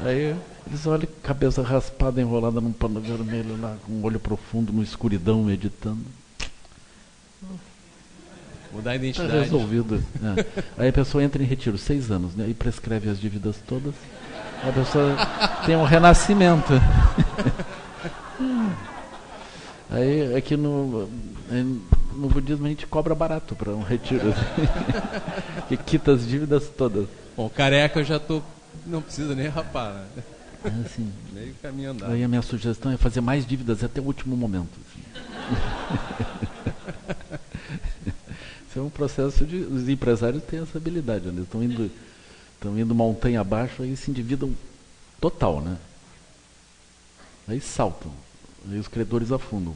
Aí eles olham, cabeça raspada, enrolada num pano vermelho lá, com um olho profundo, numa escuridão, meditando. Mudar a identidade. Está resolvido. Aí a pessoa entra em retiro 6 anos, né? E prescreve as dívidas todas. A pessoa tem um renascimento. Aí aqui no budismo a gente cobra barato para um retiro. Que quita as dívidas todas. Bom, careca eu já tô. Não precisa nem rapar, né? Assim, Meio caminho andado. aí a minha sugestão é fazer mais dívidas até o último momento. Assim. Isso é um processo de. Os empresários têm essa habilidade, né? Estão indo montanha abaixo, aí se endividam total, né? Aí saltam. Aí os credores afundam.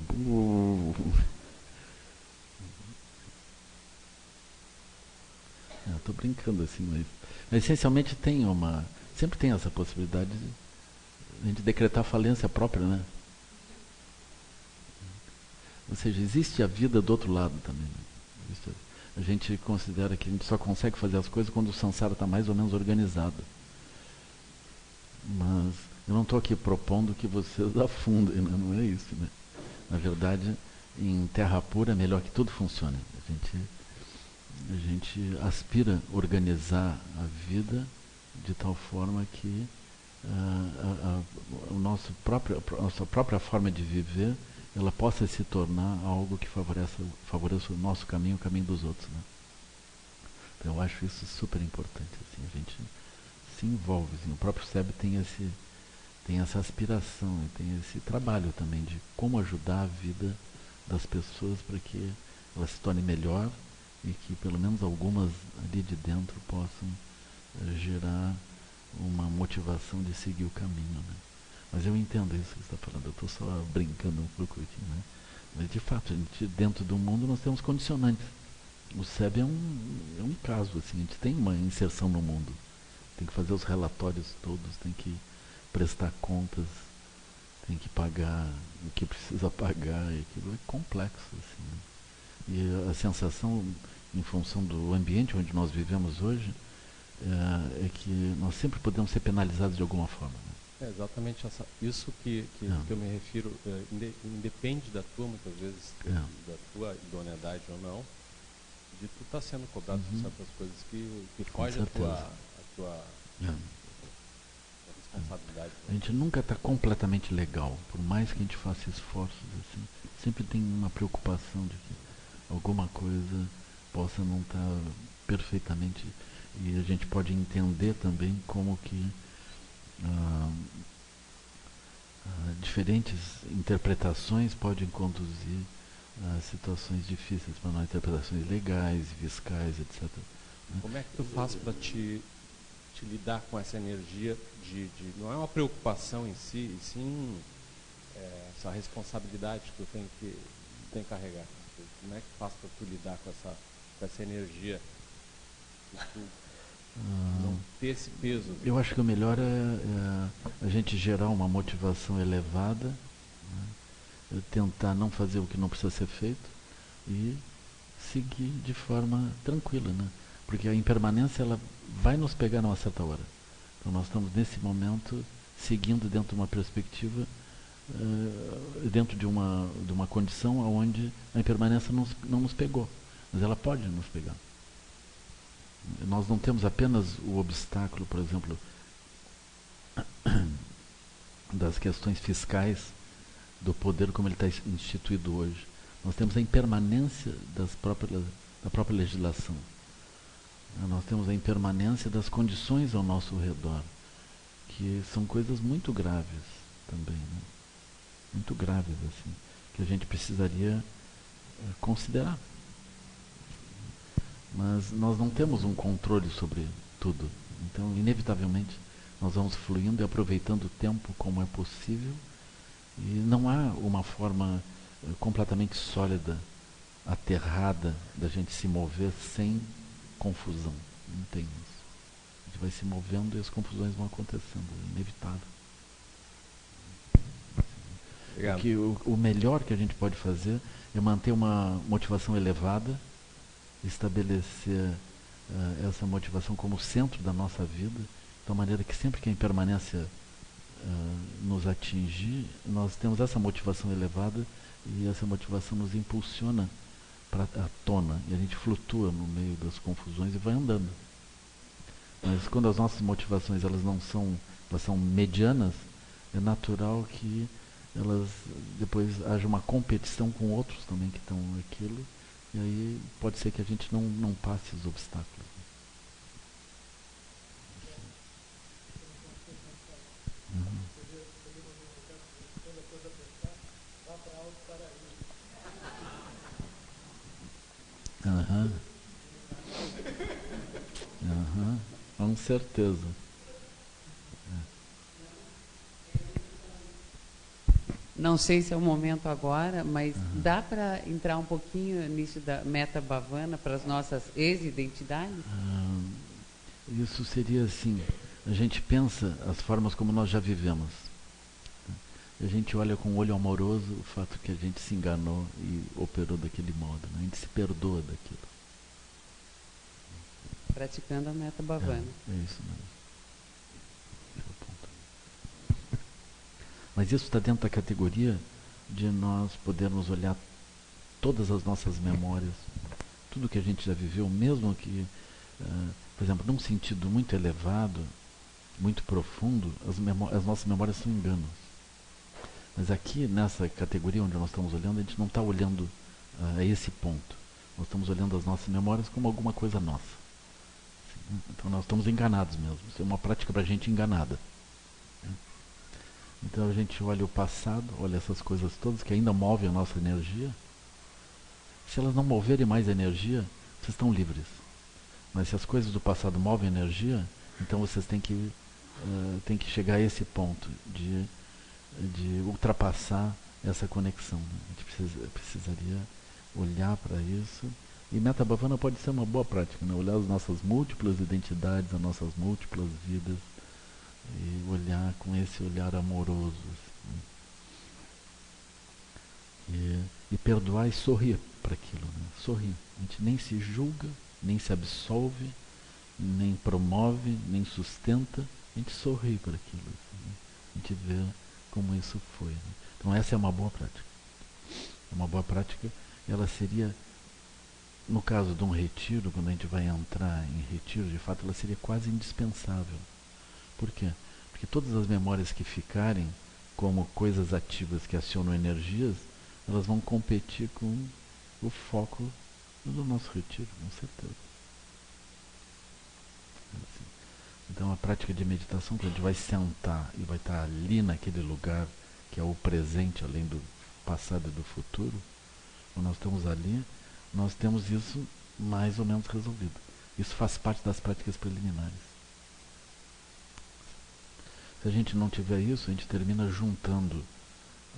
Estou brincando assim, mas essencialmente sempre tem essa possibilidade de a gente decretar falência própria, né? Ou seja, existe a vida do outro lado também. Né? A gente considera que a gente só consegue fazer as coisas quando o samsara está mais ou menos organizado. Mas eu não estou aqui propondo que vocês afundem, né? Não é isso, né? Na verdade, em terra pura é melhor que tudo funcione. A gente aspira a organizar a vida de tal forma que a nossa própria forma de viver ela possa se tornar algo que favoreça o nosso caminho, o caminho dos outros. Né? Então eu acho isso super importante. Assim, a gente se envolve. Assim, o próprio SEB tem essa aspiração e tem esse trabalho também de como ajudar a vida das pessoas para que ela se torne melhor e que pelo menos algumas ali de dentro possam gerar uma motivação de seguir o caminho. Né? Mas eu entendo isso que você está falando, eu estou só brincando um pouco aqui. Né? Mas de fato, dentro do mundo nós temos condicionantes. O SEB é um caso, assim, a gente tem uma inserção no mundo. Tem que fazer os relatórios todos, tem que prestar contas, tem que pagar o que precisa pagar, e aquilo é complexo. Assim, né? E a sensação, em função do ambiente onde nós vivemos hoje, é que nós sempre podemos ser penalizados de alguma forma. Né? É exatamente isso que eu me refiro, independe da tua, muitas vezes, da tua idoneidade ou não, de tu estar sendo cobrado por certas coisas que foge a tua responsabilidade. A gente nunca está completamente legal, por mais que a gente faça esforços, assim, sempre tem uma preocupação de que alguma coisa possa não estar perfeitamente, e a gente pode entender também como que diferentes interpretações podem conduzir a situações difíceis para nós, interpretações legais, fiscais, etc. Né? Como é que tu faz para te lidar com essa energia não é uma preocupação em si, e sim essa responsabilidade que tu tem que carregar? Como é que tu faz para tu lidar com essa energia e tu não ter esse peso? Eu acho que o melhor é a gente gerar uma motivação elevada, né? Tentar não fazer o que não precisa ser feito e seguir de forma tranquila, né? Porque a impermanência ela vai nos pegar numa certa hora. Então nós estamos nesse momento seguindo dentro de uma perspectiva, dentro de uma condição onde a impermanência não nos pegou, mas ela pode nos pegar. Nós não temos apenas o obstáculo, por exemplo, das questões fiscais do poder como ele está instituído hoje. Nós temos a impermanência da própria legislação. Nós temos a impermanência das condições ao nosso redor, que são coisas muito graves também, né? Muito graves, assim, que a gente precisaria considerar. Mas nós não temos um controle sobre tudo. Então, inevitavelmente, nós vamos fluindo e aproveitando o tempo como é possível. E não há uma forma completamente sólida, aterrada, da gente se mover sem confusão. Não tem isso. A gente vai se movendo e as confusões vão acontecendo. É inevitável. Porque o melhor que a gente pode fazer é manter uma motivação elevada, estabelecer essa motivação como centro da nossa vida, de tal maneira que sempre que a impermanência nos atingir, nós temos essa motivação elevada e essa motivação nos impulsiona para a tona e a gente flutua no meio das confusões e vai andando. Mas quando as nossas motivações elas não são elas são medianas, é natural que elas depois haja uma competição com outros também que estão naquilo, e aí pode ser que a gente não passe os obstáculos. Aham. Aham. Com certeza. Não sei se é o momento agora, mas dá para entrar um pouquinho nisso da meta bhavana para as nossas ex-identidades? Isso seria assim, a gente pensa as formas como nós já vivemos. A gente olha com um olho amoroso o fato que a gente se enganou e operou daquele modo, né? A gente se perdoa daquilo. Praticando a meta bhavana. É isso mesmo. Mas isso está dentro da categoria de nós podermos olhar todas as nossas memórias, tudo que a gente já viveu, mesmo que, por exemplo, num sentido muito elevado, muito profundo, as nossas memórias são enganos. Mas aqui, nessa categoria onde nós estamos olhando, a gente não está olhando a esse ponto. Nós estamos olhando as nossas memórias como alguma coisa nossa. Então nós estamos enganados mesmo. Isso é uma prática para a gente enganada. Então a gente olha o passado, olha essas coisas todas que ainda movem a nossa energia. Se elas não moverem mais a energia, vocês estão livres. Mas se as coisas do passado movem a energia, então vocês têm que chegar a esse ponto de ultrapassar essa conexão. A gente precisaria olhar para isso. E Metta Bhavana pode ser uma boa prática, né? Olhar as nossas múltiplas identidades, as nossas múltiplas vidas, e olhar com esse olhar amoroso, assim. E perdoar e sorrir para aquilo, né? Sorrir. A gente nem se julga, nem se absolve, nem promove, nem sustenta. A gente sorri para aquilo, assim, né? A gente vê como isso foi, né? Então essa é uma boa prática. É uma boa prática. Ela seria, no caso de um retiro, quando a gente vai entrar em retiro, de fato, ela seria quase indispensável. Por quê? Porque todas as memórias que ficarem como coisas ativas que acionam energias, elas vão competir com o foco do nosso retiro, com certeza. Então a prática de meditação, quando a gente vai sentar e vai estar ali naquele lugar que é o presente, além do passado e do futuro, quando nós estamos ali, nós temos isso mais ou menos resolvido. Isso faz parte das práticas preliminares. Se a gente não tiver isso, a gente termina juntando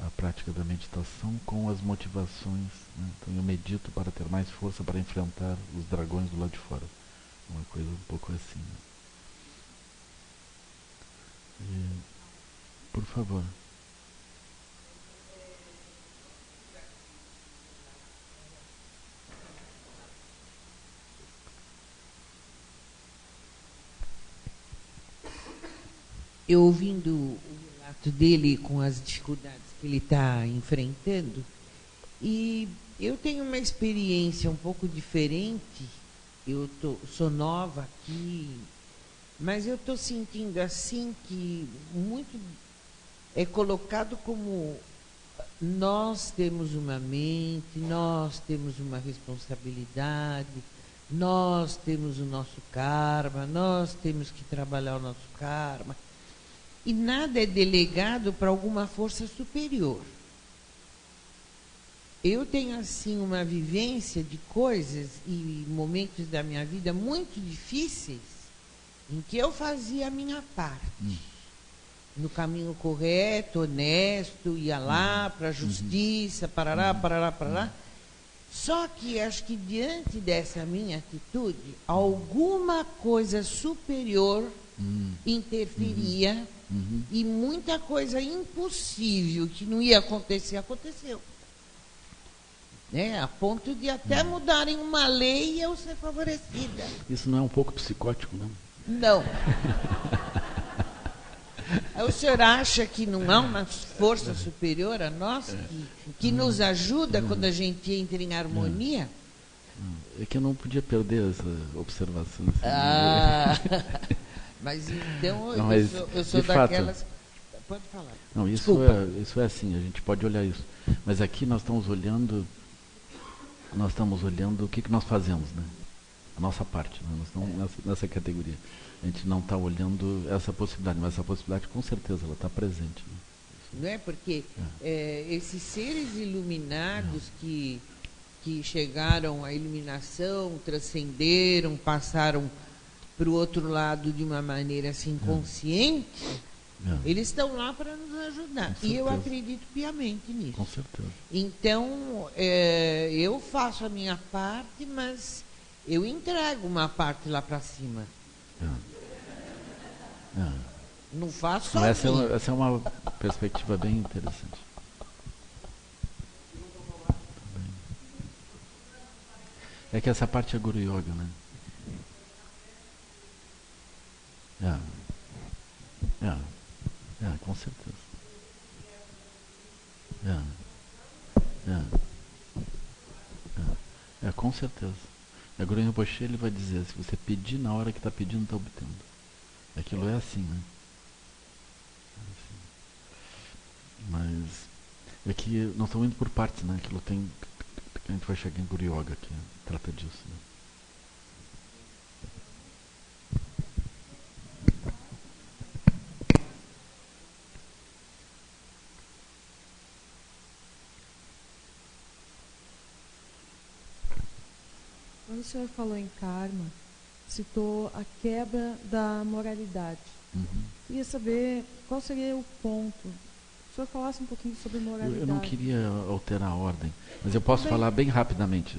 a prática da meditação com as motivações, né? Então eu medito para ter mais força para enfrentar os dragões do lado de fora. Uma coisa um pouco assim, né? Por favor. Eu ouvindo o relato dele com as dificuldades que ele está enfrentando, e eu tenho uma experiência um pouco diferente. Sou nova aqui, mas eu estou sentindo assim que muito é colocado como nós temos uma mente, nós temos uma responsabilidade, nós temos o nosso karma, nós temos que trabalhar o nosso karma. E nada é delegado para alguma força superior. Eu tenho, assim, uma vivência de coisas e momentos da minha vida muito difíceis em que eu fazia a minha parte. No caminho correto, honesto, ia lá para a justiça, parará, parará, parará. Só que acho que diante dessa minha atitude, alguma coisa superior interferia. E muita coisa impossível que não ia acontecer, aconteceu. Né? A ponto de até mudarem uma lei e eu ser favorecida. Isso não é um pouco psicótico, não? Não. O senhor acha que não há uma força superior a nós que nos ajuda quando a gente entra em harmonia? É que eu não podia perder essa observação. Mas então Não, mas, eu sou de fato, daquelas. Pode falar. não, Desculpa. isso é assim, a gente pode olhar isso. Mas aqui nós estamos olhando o que nós fazemos, né? A nossa parte, né? Nós estamos nessa categoria. A gente não está olhando essa possibilidade, mas essa possibilidade com certeza ela está presente. Né? Não é? Porque esses seres iluminados que chegaram à iluminação, transcenderam, passaram para o outro lado de uma maneira assim consciente, eles estão lá para nos ajudar. E eu acredito piamente nisso. Com certeza. Então, eu faço a minha parte, mas eu entrego uma parte lá para cima. Não faço sozinho. Essa é uma perspectiva bem interessante. É que essa parte é Guru Yoga, né? Com certeza. Com certeza. A Guru Rinpoche, ele vai dizer, se você pedir na hora que está pedindo, está obtendo. Aquilo é assim, né? Mas é que nós estamos indo por partes, né? Aquilo tem. A gente vai chegar em Guru Yoga, que trata disso, né? Quando o senhor falou em karma, citou a quebra da moralidade. Queria saber qual seria o ponto. O senhor falasse um pouquinho sobre moralidade. Eu não queria alterar a ordem, mas eu posso falar bem rapidamente.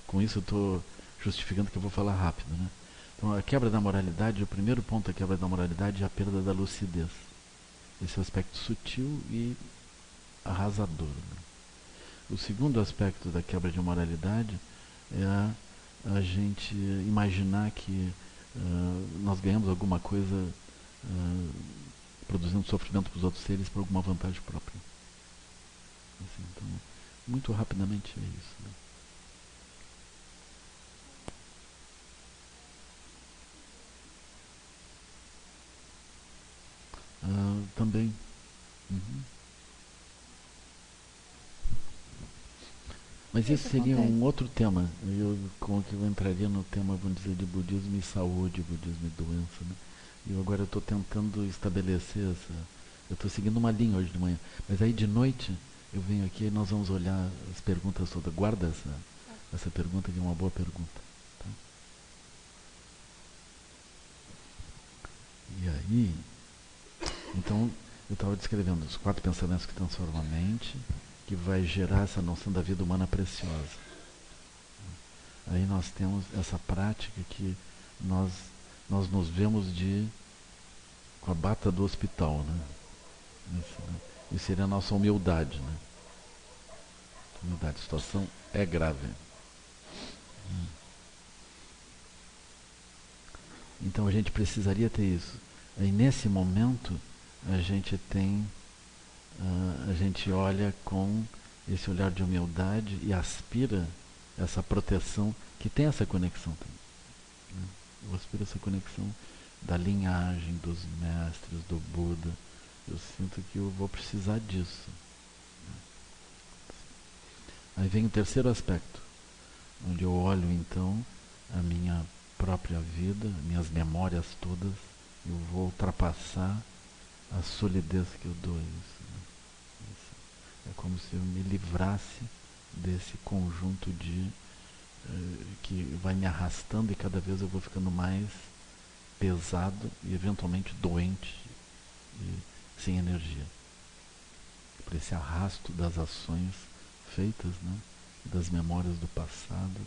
Com isso eu estou justificando que eu vou falar rápido, né? Então, a quebra da moralidade, o primeiro ponto da quebra da moralidade é a perda da lucidez. Esse é o aspecto sutil e arrasador. Né? O segundo aspecto da quebra de moralidade é a gente imaginar que nós ganhamos alguma coisa produzindo sofrimento para os outros seres por alguma vantagem própria. Assim, então, muito rapidamente é isso. Né? Também. Mas isso seria um outro tema. Como que eu entraria no tema, vamos dizer, de budismo e saúde, budismo e doença. Né? E agora eu estou tentando estabelecer essa. Eu estou seguindo uma linha hoje de manhã. Mas aí de noite eu venho aqui e nós vamos olhar as perguntas todas. Guarda essa pergunta, que é uma boa pergunta. Tá? E aí, então, eu estava descrevendo os 4 pensamentos que transformam a mente, que vai gerar essa noção da vida humana preciosa. Aí nós temos essa prática que nós nos vemos com a bata do hospital, né? Isso seria a nossa humildade, né? Humildade, a situação é grave. Então a gente precisaria ter isso. Aí nesse momento a gente olha com esse olhar de humildade e aspira essa proteção que tem essa conexão também. Né? Eu aspiro essa conexão da linhagem, dos mestres, do Buda. Eu sinto que eu vou precisar disso. Aí vem o terceiro aspecto, onde eu olho então a minha própria vida, minhas memórias todas, eu vou ultrapassar a solidez que eu dou a isso. Né? É como se eu me livrasse desse conjunto que vai me arrastando, e cada vez eu vou ficando mais pesado e eventualmente doente e sem energia. Por esse arrasto das ações feitas, né? Das memórias do passado,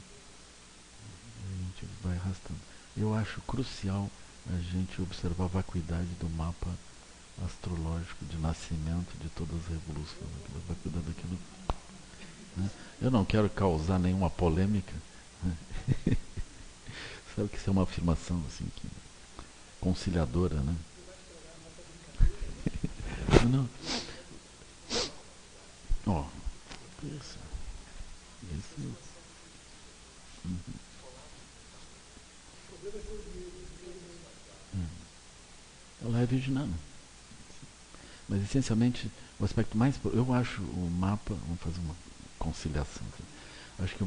a gente vai arrastando. Eu acho crucial a gente observar a vacuidade do mapa astrológico de nascimento de todas as revoluções. Vai cuidar daquilo. Né? Eu não quero causar nenhuma polêmica. Né? Sabe que isso é uma afirmação assim, conciliadora, né? Não. Ó, isso. Ela é virginiana. Mas, essencialmente, o aspecto mais... Eu acho o mapa... Vamos fazer uma conciliação aqui. Acho que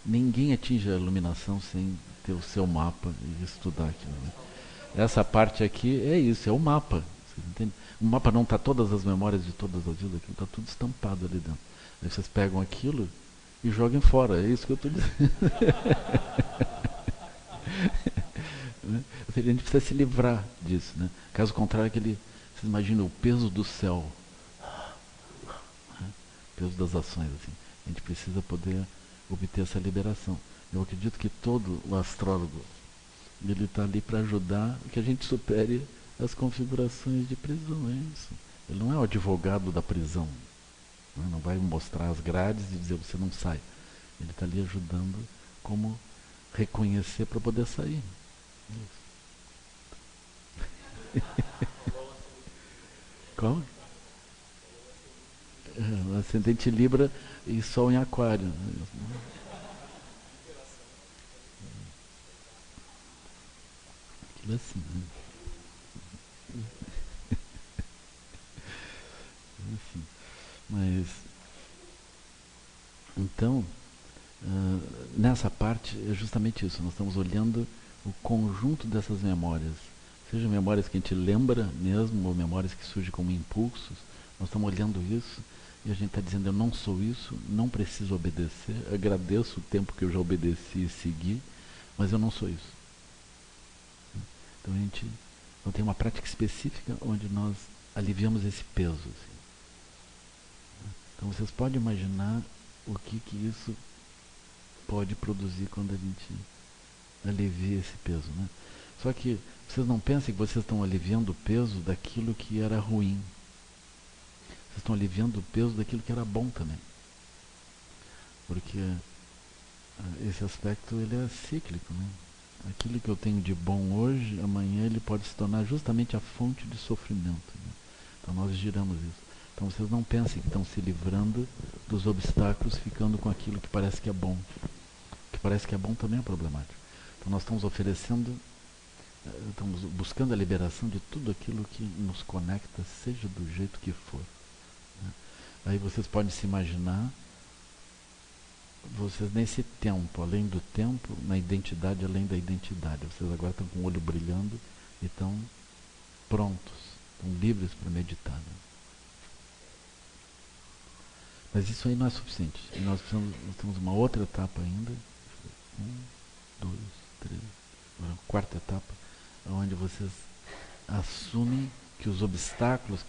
ninguém atinge a iluminação sem ter o seu mapa e estudar aquilo. Né? Essa parte aqui é isso, é o mapa. Vocês entendem? O mapa não está todas as memórias de todas as vidas, aquilo está tudo estampado ali dentro. Aí vocês pegam aquilo e jogam fora, é isso que eu estou dizendo. A gente precisa se livrar disso. Né? Caso contrário, vocês imaginam o peso do céu, o peso das ações. Assim. A gente precisa poder obter essa liberação. Eu acredito que todo o astrólogo ele está ali para ajudar que a gente supere as configurações de prisão. É isso. Ele não é o advogado da prisão. Né? Não vai mostrar as grades e dizer você não sai. Ele está ali ajudando como reconhecer para poder sair. Como? Ascendente Libra e Sol em Aquário. Aquilo é assim, né? Assim. Mas, então, nessa parte é justamente isso. Nós estamos olhando o conjunto dessas memórias. Sejam memórias que a gente lembra mesmo, ou memórias que surgem como impulsos. Nós estamos olhando isso e a gente está dizendo, eu não sou isso, não preciso obedecer, agradeço o tempo que eu já obedeci e segui, mas eu não sou isso. Então a gente tem uma prática específica onde nós aliviamos esse peso. Assim. Então vocês podem imaginar o que isso pode produzir quando a gente alivia esse peso. Né? Só que vocês não pensem que vocês estão aliviando o peso daquilo que era ruim. Vocês estão aliviando o peso daquilo que era bom também. Porque esse aspecto ele é cíclico. Né? Aquilo que eu tenho de bom hoje, amanhã ele pode se tornar justamente a fonte de sofrimento. Né? Então nós giramos isso. Então vocês não pensem que estão se livrando dos obstáculos ficando com aquilo que parece que é bom. O que parece que é bom também é problemático. Então nós estamos oferecendo, estamos buscando a liberação de tudo aquilo que nos conecta, seja do jeito que for. Né? Aí vocês podem se imaginar, vocês nesse tempo, além do tempo, na identidade, além da identidade. Vocês agora estão com o olho brilhando e estão prontos, estão livres para meditar. Né? Mas isso aí não é suficiente. E nós temos uma outra etapa ainda. 1, 2, 3. Agora, quarta etapa, onde vocês assumem que os obstáculos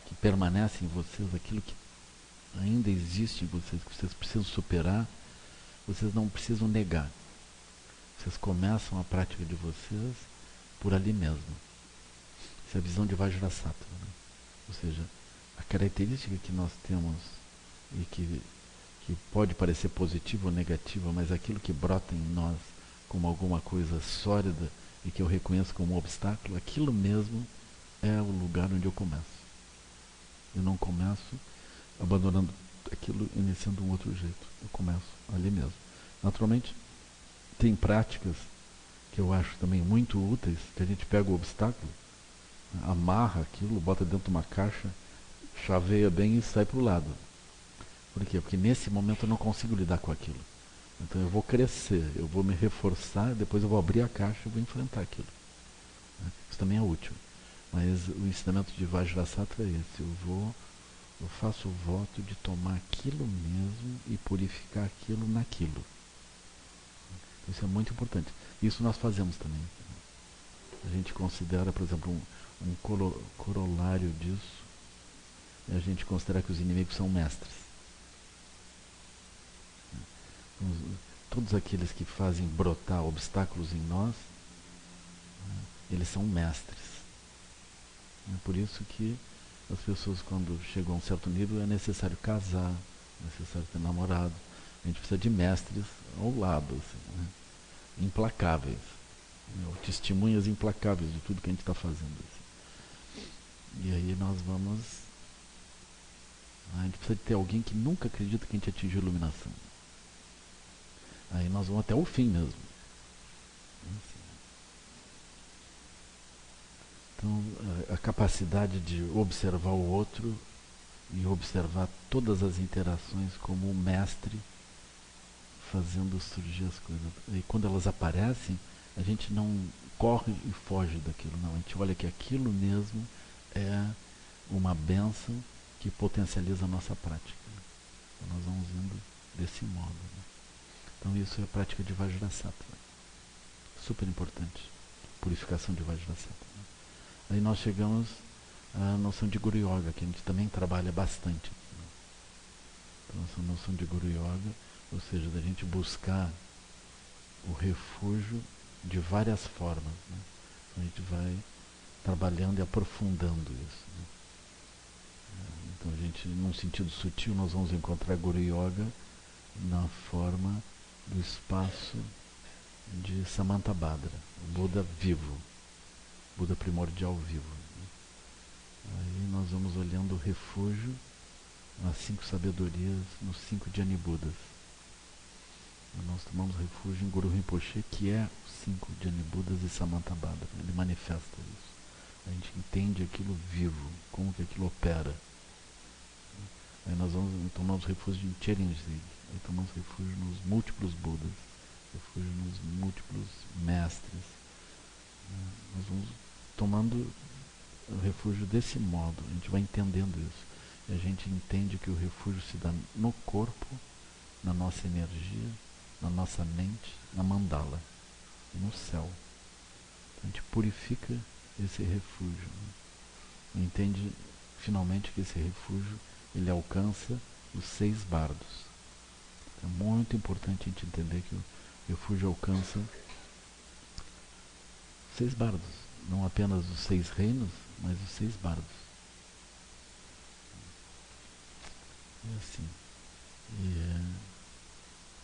que permanecem em vocês, aquilo que ainda existe em vocês, que vocês precisam superar, vocês não precisam negar. Vocês começam a prática de vocês por ali mesmo. Essa é a visão de Vajrasattva. Né? Ou seja, a característica que nós temos e que pode parecer positiva ou negativa, mas aquilo que brota em nós como alguma coisa sólida e que eu reconheço como um obstáculo, aquilo mesmo é o lugar onde eu começo. Eu não começo abandonando aquilo, iniciando um outro jeito. Eu começo ali mesmo. Naturalmente, tem práticas que eu acho também muito úteis, que a gente pega o obstáculo, amarra aquilo, bota dentro de uma caixa, chaveia bem e sai para o lado. Por quê? Porque nesse momento eu não consigo lidar com aquilo. Então eu vou crescer, eu vou me reforçar, depois eu vou abrir a caixa e vou enfrentar aquilo. Isso também é útil. Mas o ensinamento de Vajrasattva é esse. Eu faço o voto de tomar aquilo mesmo e purificar aquilo naquilo. Isso é muito importante. Isso nós fazemos também. A gente considera, por exemplo, um corolário disso, é a gente considerar que os inimigos são mestres. Todos aqueles que fazem brotar obstáculos em nós, eles são mestres. É por isso que as pessoas, quando chegam a um certo nível, é necessário casar, é necessário ter namorado. A gente precisa de mestres ao lado, assim, né? Implacáveis, né? Testemunhas implacáveis de tudo que a gente está fazendo. Assim. E aí nós vamos... A gente precisa de ter alguém que nunca acredita que a gente atingiu a iluminação. Aí nós vamos até o fim mesmo. Então, a capacidade de observar o outro e observar todas as interações como um mestre fazendo surgir as coisas. E quando elas aparecem, a gente não corre e foge daquilo, não. A gente olha que aquilo mesmo é uma bênção que potencializa a nossa prática. Então nós vamos indo desse modo. Né? Então isso é a prática de Vajrasattva. Super importante. Purificação de Vajrasattva. Né? Aí nós chegamos à noção de Guru Yoga, que a gente também trabalha bastante. Né? Então essa noção de Guru Yoga, ou seja, da gente buscar o refúgio de várias formas. Né? A gente vai trabalhando e aprofundando isso. Né? Então a gente, num sentido sutil, nós vamos encontrar Guru Yoga na forma do espaço de Samantabhadra, o Buda vivo, Buda primordial vivo. Né? Aí nós vamos olhando o refúgio nas 5 sabedorias, nos 5 Jnani-Budas. Nós tomamos refúgio em Guru Rinpoche, que é os 5 Jnani-Budas e Samantabhadra. Ele manifesta isso. A gente entende aquilo vivo, como que aquilo opera. Aí nós vamos tomamos refúgio em Cherinzig, aí tomamos refúgio nos múltiplos Budas, refúgio nos múltiplos mestres. Nós vamos tomando refúgio desse modo, a gente vai entendendo isso. E a gente entende que o refúgio se dá no corpo, na nossa energia, na nossa mente, na mandala e no céu. Então a gente purifica esse refúgio. Né? Entende finalmente que esse refúgio ele alcança os 6 bardos. É muito importante a gente entender que o refúgio alcança 6 bardos, não apenas os 6 reinos, mas os 6 bardos. É assim.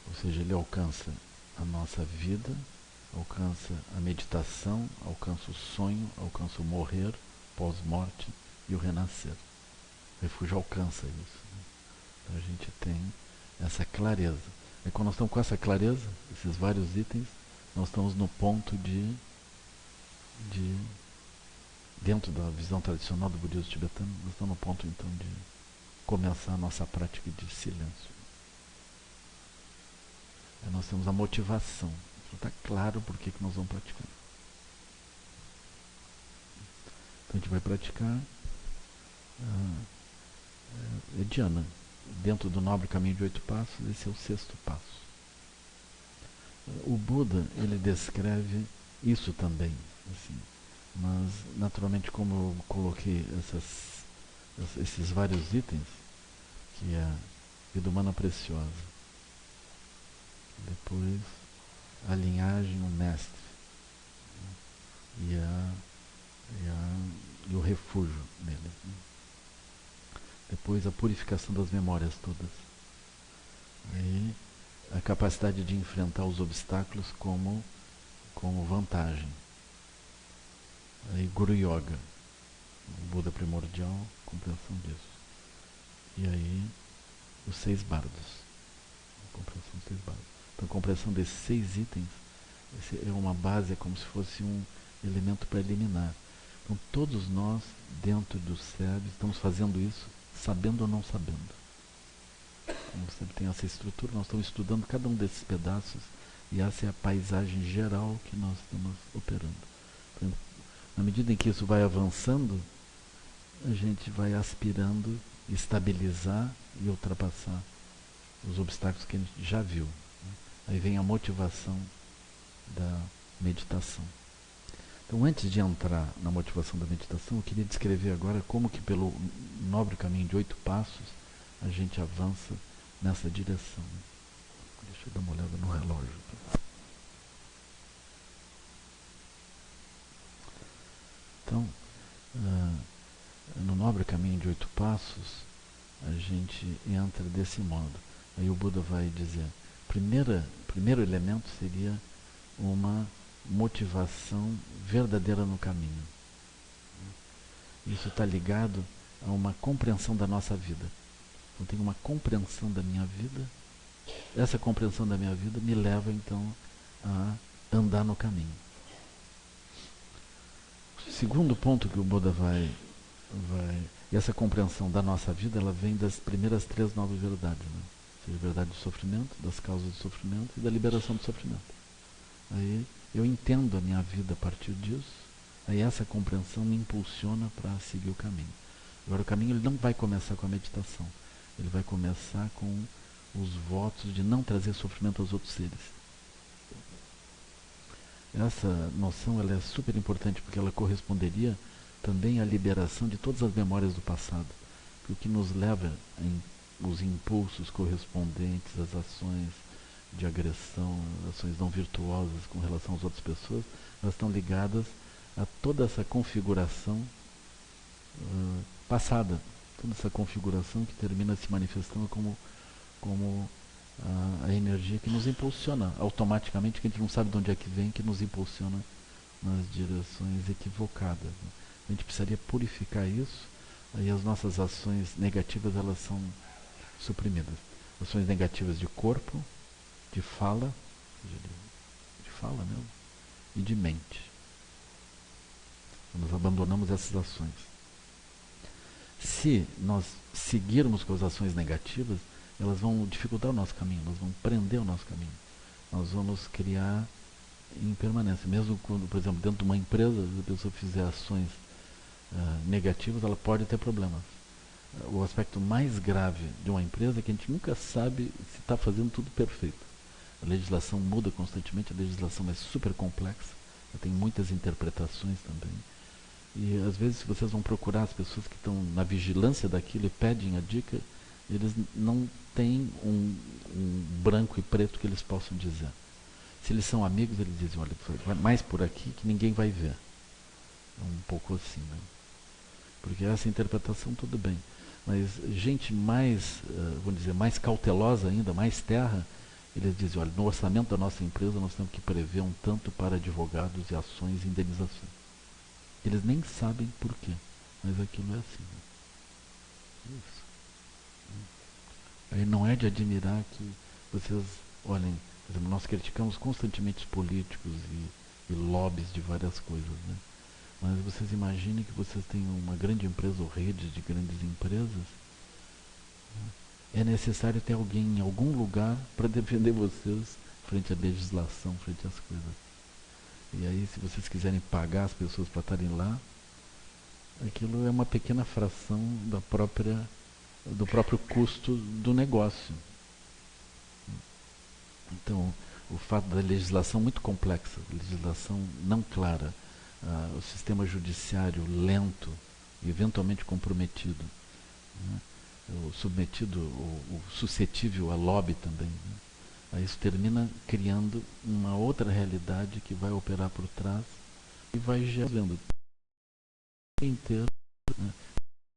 Ou seja, ele alcança a nossa vida, alcança a meditação, alcança o sonho, alcança o morrer, pós-morte e o renascer. O refúgio alcança isso. Né? Então a gente tem essa clareza. E quando nós estamos com essa clareza, esses vários itens, nós estamos no ponto de dentro da visão tradicional do budismo tibetano, nós estamos no ponto então de começar a nossa prática de silêncio. Aí nós temos a motivação. Está claro por que nós vamos praticar. Então a gente vai praticar dhyana. Dentro do nobre caminho de 8 passos, esse é o 6º passo. O Buda, ele descreve isso também, assim, mas naturalmente como eu coloquei esses vários itens, que é a vida humana preciosa, depois a linhagem, o mestre, e o refúgio nele. Depois a purificação das memórias todas. Aí a capacidade de enfrentar os obstáculos como vantagem. Aí Guru Yoga, o Buda primordial, compreensão disso. E aí os 6 bardos. A compreensão dos 6 bardos. Então a compreensão desses 6 itens é uma base, é como se fosse um elemento preliminar. Então todos nós, dentro do SEB, estamos fazendo isso, sabendo ou não sabendo. Como sempre tem essa estrutura, nós estamos estudando cada um desses pedaços e essa é a paisagem geral que nós estamos operando. Então, na medida em que isso vai avançando, a gente vai aspirando estabilizar e ultrapassar os obstáculos que a gente já viu. Né? Aí vem a motivação da meditação. Então, antes de entrar na motivação da meditação, eu queria descrever agora como que pelo nobre caminho de 8 passos a gente avança nessa direção. Deixa eu dar uma olhada no relógio. Então, no nobre caminho de 8 passos, a gente entra desse modo. Aí o Buda vai dizer, primeiro elemento seria uma motivação verdadeira no caminho. Isso está ligado a uma compreensão da nossa vida. Eu tenho uma compreensão da minha vida, essa compreensão da minha vida me leva então a andar no caminho. Segundo ponto que o Buda vai e essa compreensão da nossa vida, ela vem das primeiras 3 novas verdades, né? Ou seja, a verdade do sofrimento, das causas do sofrimento e da liberação do sofrimento. Aí eu entendo a minha vida a partir disso, aí essa compreensão me impulsiona para seguir o caminho. Agora o caminho ele não vai começar com a meditação, ele vai começar com os votos de não trazer sofrimento aos outros seres. Essa noção ela é super importante porque ela corresponderia também à liberação de todas as memórias do passado. Porque o que nos leva os impulsos correspondentes às ações de agressão, ações não virtuosas com relação às outras pessoas, elas estão ligadas a toda essa configuração passada, toda essa configuração que termina se manifestando como a energia que nos impulsiona automaticamente, que a gente não sabe de onde é que vem, que nos impulsiona nas direções equivocadas, né? A gente precisaria purificar isso, aí as nossas ações negativas elas são suprimidas. Ações negativas de corpo, de fala, de fala mesmo, e de mente. Nós abandonamos essas ações. Se nós seguirmos com as ações negativas, elas vão dificultar o nosso caminho, elas vão prender o nosso caminho. Nós vamos criar impermanência. Mesmo quando, por exemplo, dentro de uma empresa, se a pessoa fizer ações negativas, ela pode ter problemas. O aspecto mais grave de uma empresa é que a gente nunca sabe se está fazendo tudo perfeito. A legislação muda constantemente, a legislação é super complexa, tem muitas interpretações também. E às vezes, se vocês vão procurar as pessoas que estão na vigilância daquilo e pedem a dica, eles não têm um branco e preto que eles possam dizer. Se eles são amigos, eles dizem, olha, vai mais por aqui que ninguém vai ver. É um pouco assim, né? Porque essa interpretação tudo bem. Mas gente mais, vamos dizer, mais cautelosa ainda, mais terra, eles dizem, olha, no orçamento da nossa empresa nós temos que prever um tanto para advogados e ações e indenizações. Eles nem sabem por quê, mas aquilo é assim. Né? Isso. Aí não é de admirar que vocês olhem, por exemplo, nós criticamos constantemente os políticos e lobbies de várias coisas, né? Mas vocês imaginem que vocês têm uma grande empresa ou rede de grandes empresas, né? É necessário ter alguém em algum lugar para defender vocês frente à legislação, frente às coisas. E aí, se vocês quiserem pagar as pessoas para estarem lá, aquilo é uma pequena fração do próprio custo do negócio. Então, o fato da legislação muito complexa, legislação não clara, o sistema judiciário lento e eventualmente comprometido, né? O submetido, o suscetível a lobby também, né? Aí isso termina criando uma outra realidade que vai operar por trás e vai gerando inteiro, né?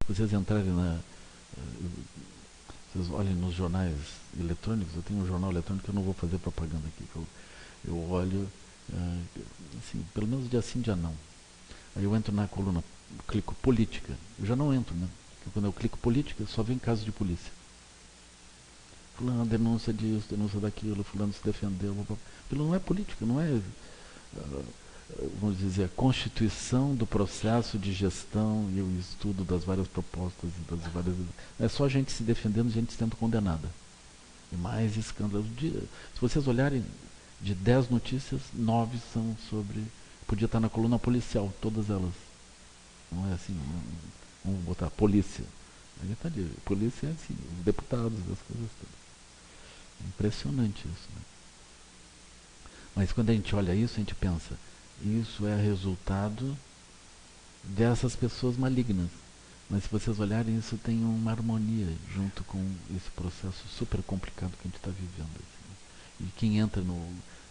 Vocês entrarem vocês olhem nos jornais eletrônicos, eu tenho um jornal eletrônico que eu não vou fazer propaganda aqui, que eu olho, assim, pelo menos dia sim, dia não. Aí eu entro na coluna, clico política, eu já não entro, né? Porque quando eu clico política, só vem casos de polícia. Fulano denúncia disso, denúncia daquilo, fulano se defendeu. Aquilo não é política, não é, vamos dizer, a constituição do processo de gestão e o estudo das várias propostas, é só gente se defendendo, gente sendo condenada. E mais escândalos. Se vocês olharem, de 10 notícias, 9 são sobre... Podia estar na coluna policial, todas elas. Não é assim, vamos botar polícia. Aí está ali, polícia é assim, os deputados, as coisas todas. É impressionante isso, né? Mas quando a gente olha isso, a gente pensa, isso é resultado dessas pessoas malignas. Mas se vocês olharem, isso tem uma harmonia junto com esse processo super complicado que a gente está vivendo. Assim. E quem entra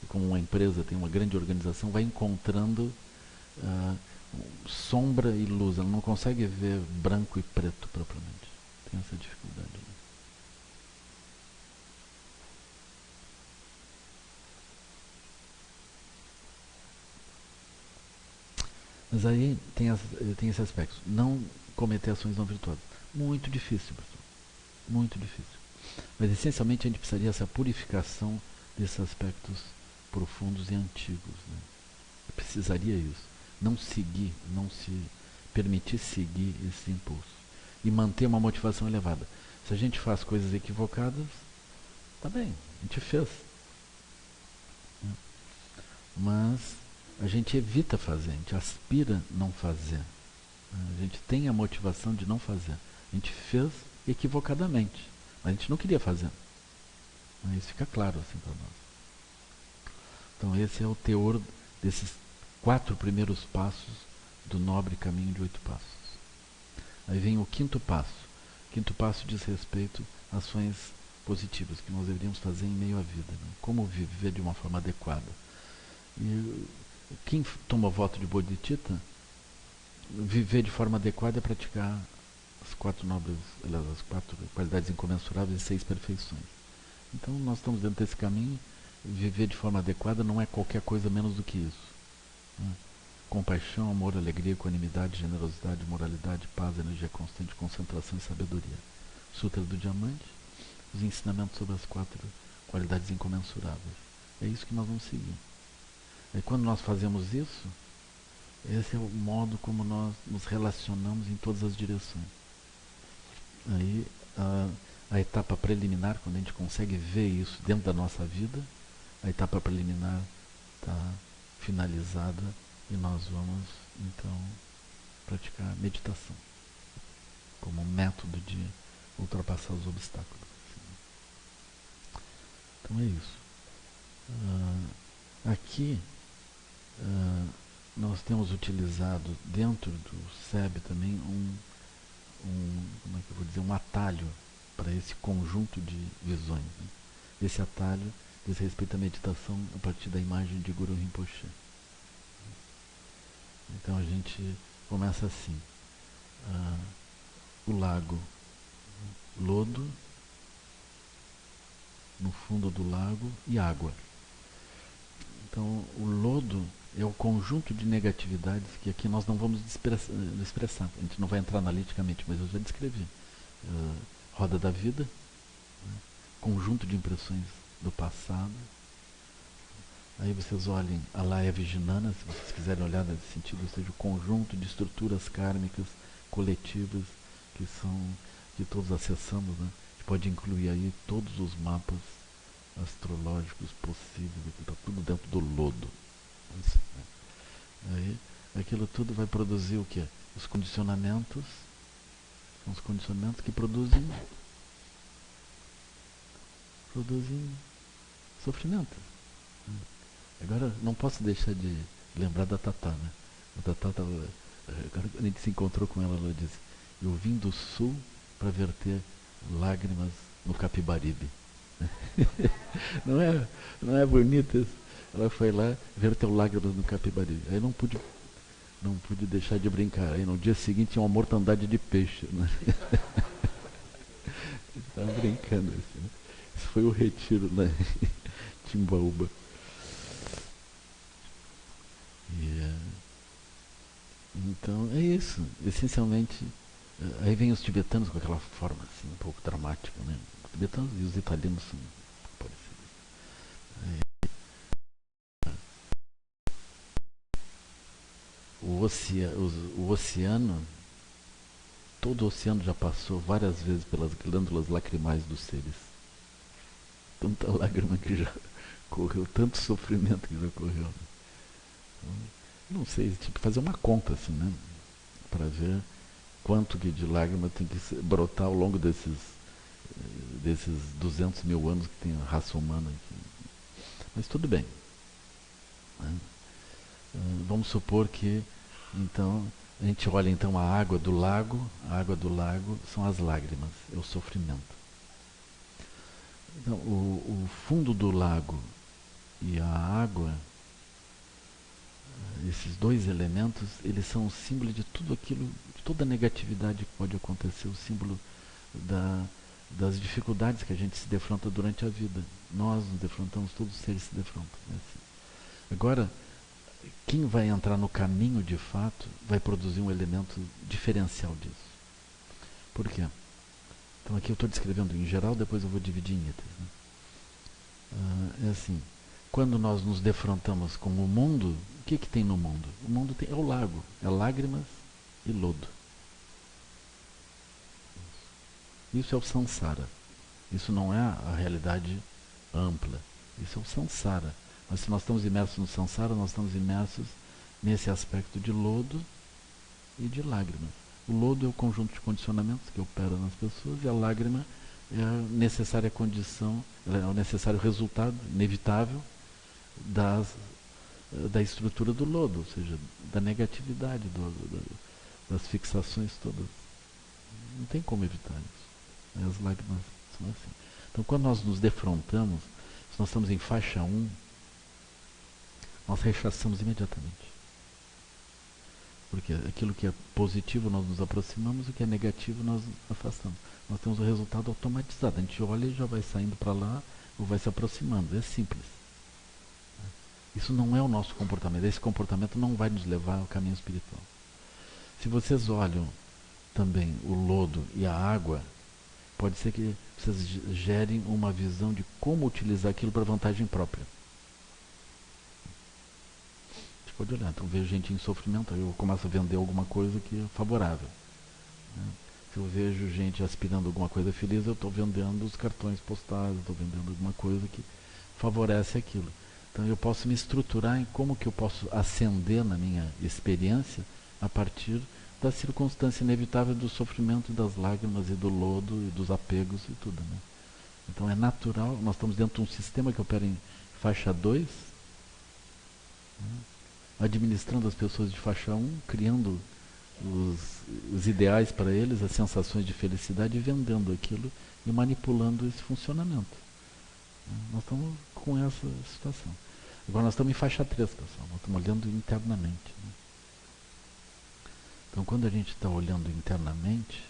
como uma empresa, tem uma grande organização, vai encontrando sombra e luz. Ela não consegue ver branco e preto propriamente. Tem essa dificuldade. Né? Mas aí tem esse aspecto. Não cometer ações não virtuosas. Muito difícil, pessoal. Muito difícil. Mas essencialmente a gente precisaria essa purificação desses aspectos profundos e antigos. Né? Precisaria isso. não seguir, não se permitir seguir esse impulso e manter uma motivação elevada. Se a gente faz coisas equivocadas, tá bem, a gente fez. Mas a gente evita fazer, a gente aspira não fazer. A gente tem a motivação de não fazer. A gente fez equivocadamente, mas a gente não queria fazer. Isso fica claro assim para nós. Então esse é o teor desses 4 primeiros passos do nobre caminho de 8 passos. Aí vem o 5º passo. O 5º passo diz respeito a ações positivas que nós deveríamos fazer em meio à vida. Né? Como viver de uma forma adequada. E quem toma voto de Bodhicitta, viver de forma adequada é praticar as 4 nobres, as 4 qualidades incomensuráveis e 6 perfeições. Então nós estamos dentro desse caminho. Viver de forma adequada não é qualquer coisa menos do que isso. Né? Compaixão, amor, alegria, equanimidade, generosidade, moralidade, paz, energia constante, concentração e sabedoria. Sutra do Diamante, os ensinamentos sobre as 4 qualidades incomensuráveis. É isso que nós vamos seguir. E quando nós fazemos isso, esse é o modo como nós nos relacionamos em todas as direções. Aí a etapa preliminar, quando a gente consegue ver isso dentro da nossa vida, a etapa preliminar está finalizada e nós vamos então praticar meditação como um método de ultrapassar os obstáculos. Então é isso. Aqui nós temos utilizado dentro do SEB também como é que eu vou dizer, um atalho para esse conjunto de visões. Né? Esse atalho diz respeito à meditação a partir da imagem de Guru Rinpoche. Então a gente começa assim. O lago, lodo, no fundo do lago e água. Então o lodo é o conjunto de negatividades que aqui nós não vamos expressar. A gente não vai entrar analiticamente, mas eu já descrevi. Roda da vida, né? Conjunto de impressões do passado. Aí vocês olhem a Laya Vijnana, se vocês quiserem olhar nesse sentido, ou seja, o conjunto de estruturas kármicas coletivas que todos acessamos, né? A gente pode incluir aí todos os mapas astrológicos possíveis, está tudo dentro do lodo. Isso, né? Aí aquilo tudo vai produzir o quê? Os condicionamentos, são os condicionamentos que produzem sofrimento. Agora, não posso deixar de lembrar da Tatá, né? A Tatá estava, quando a gente se encontrou com ela, ela disse: eu vim do sul para verter lágrimas no Capibaribe. Não é bonito isso? Ela foi lá, verteu lágrimas no Capibaribe. Aí não pude deixar de brincar. Aí no dia seguinte tinha uma mortandade de peixe. Né? Estava brincando assim, né? Isso foi o retiro lá em Timbaúba. Então é isso. Essencialmente, aí vem os tibetanos com aquela forma assim, um pouco dramática, né? Os tibetanos e os italianos são parecidos. O oceano, todo o oceano já passou várias vezes pelas glândulas lacrimais dos seres. Tanta lágrima que já correu, tanto sofrimento que já correu. Então, não sei, tipo, fazer uma conta assim, né? Para ver quanto que de lágrima tem que brotar ao longo desses 200 mil anos que tem a raça humana aqui. Mas tudo bem. Né? Vamos supor que, então, a gente olha então a água do lago são as lágrimas, é o sofrimento. Então, o fundo do lago e a água, esses 2 elementos, eles são o símbolo de tudo aquilo, de toda a negatividade que pode acontecer, o símbolo das dificuldades que a gente se defronta durante a vida. Nós nos defrontamos, todos os seres se defrontam. Né? Agora, quem vai entrar no caminho de fato vai produzir um elemento diferencial disso. Por quê? Então aqui eu estou descrevendo em geral, depois eu vou dividir em itens. Né? É assim, quando nós nos defrontamos com o mundo, o que tem no mundo? O mundo é o lago, é lágrimas e lodo. Isso é o samsara. Isso não é a realidade ampla. Isso é o samsara. Mas se nós estamos imersos no samsara, nós estamos imersos nesse aspecto de lodo e de lágrimas. O lodo é o conjunto de condicionamentos que opera nas pessoas, e a lágrima é a necessária condição, é o necessário resultado inevitável da estrutura do lodo, ou seja, da negatividade, das fixações todas. Não tem como evitar isso. As lágrimas são assim. Então, quando nós nos defrontamos, se nós estamos em faixa 1, nós rechaçamos imediatamente. Porque aquilo que é positivo nós nos aproximamos, o que é negativo nós nos afastamos. Nós temos o resultado automatizado. A gente olha e já vai saindo para lá ou vai se aproximando. É simples. Isso não é o nosso comportamento. Esse comportamento não vai nos levar ao caminho espiritual. Se vocês olham também o lodo e a água, pode ser que vocês gerem uma visão de como utilizar aquilo para vantagem própria. Você pode olhar, então eu vejo gente em sofrimento, aí eu começo a vender alguma coisa que é favorável. Se eu vejo gente aspirando alguma coisa feliz, eu estou vendendo os cartões postais, estou vendendo alguma coisa que favorece aquilo. Então eu posso me estruturar em como que eu posso ascender na minha experiência a partir da circunstância inevitável do sofrimento, das lágrimas e do lodo e dos apegos e tudo. Né? Então é natural, nós estamos dentro de um sistema que opera em faixa 2, administrando as pessoas de faixa 1, criando os ideais para eles, as sensações de felicidade, e vendendo aquilo e manipulando esse funcionamento. Nós estamos com essa situação. Agora nós estamos em faixa 3, pessoal, nós estamos olhando internamente. Né? Então quando a gente está olhando internamente,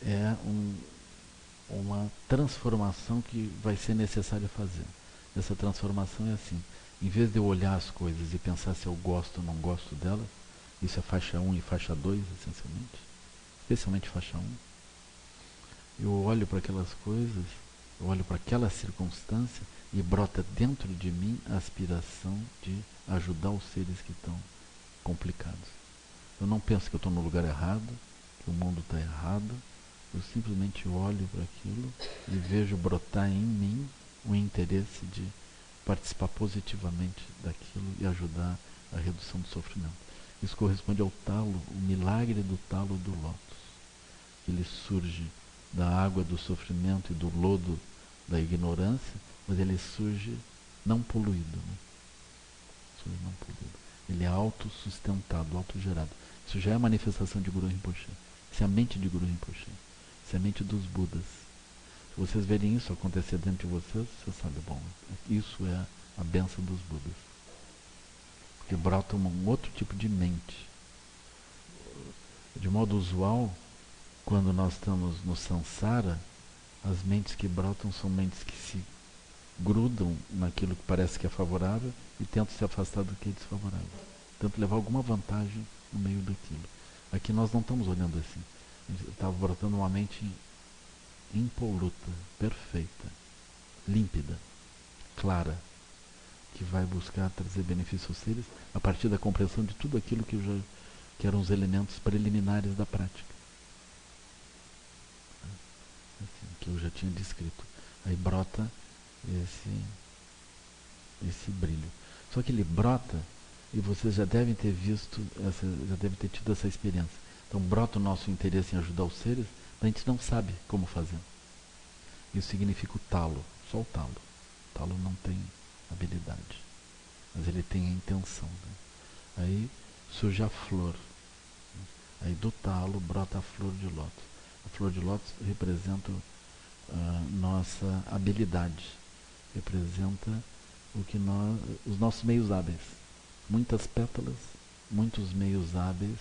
é uma transformação que vai ser necessária fazer. Essa transformação é assim, em vez de eu olhar as coisas e pensar se eu gosto ou não gosto delas, isso é faixa 1 e faixa 2, essencialmente, especialmente faixa 1, eu olho para aquelas coisas, eu olho para aquela circunstância e brota dentro de mim a aspiração de ajudar os seres que estão complicados. Eu não penso que eu estou no lugar errado, que o mundo está errado, eu simplesmente olho para aquilo e vejo brotar em mim o interesse de participar positivamente daquilo e ajudar a redução do sofrimento. Isso corresponde ao talo, o milagre do talo do lótus. Ele surge da água do sofrimento e do lodo da ignorância, mas ele surge não poluído. Né? Surge não poluído. Ele é autossustentado, autogerado. Isso já é a manifestação de Guru Rinpoche. Isso é a mente de Guru Rinpoche. Isso é a mente dos Budas. Se vocês verem isso acontecer dentro de vocês, você sabe, bom, isso é a bênção dos Budas. Porque brota um outro tipo de mente. De modo usual, quando nós estamos no samsara, as mentes que brotam são mentes que se grudam naquilo que parece que é favorável e tentam se afastar do que é desfavorável. Tentam levar alguma vantagem no meio daquilo. Aqui nós não estamos olhando assim. Estava brotando uma mente impoluta, perfeita, límpida, clara, que vai buscar trazer benefício aos seres a partir da compreensão de tudo aquilo que eram os elementos preliminares da prática. Assim, que eu já tinha descrito. Aí brota esse brilho. Só que ele brota, e vocês já devem ter visto, já devem ter tido essa experiência. Então brota o nosso interesse em ajudar os seres, mas a gente não sabe como fazer. Isso significa o talo, só o talo. O talo não tem habilidade, mas ele tem a intenção. Né? Aí surge a flor. Aí do talo brota a flor de lótus. A flor de lótus representa nossa habilidade, representa os nossos meios hábeis. Muitas pétalas, muitos meios hábeis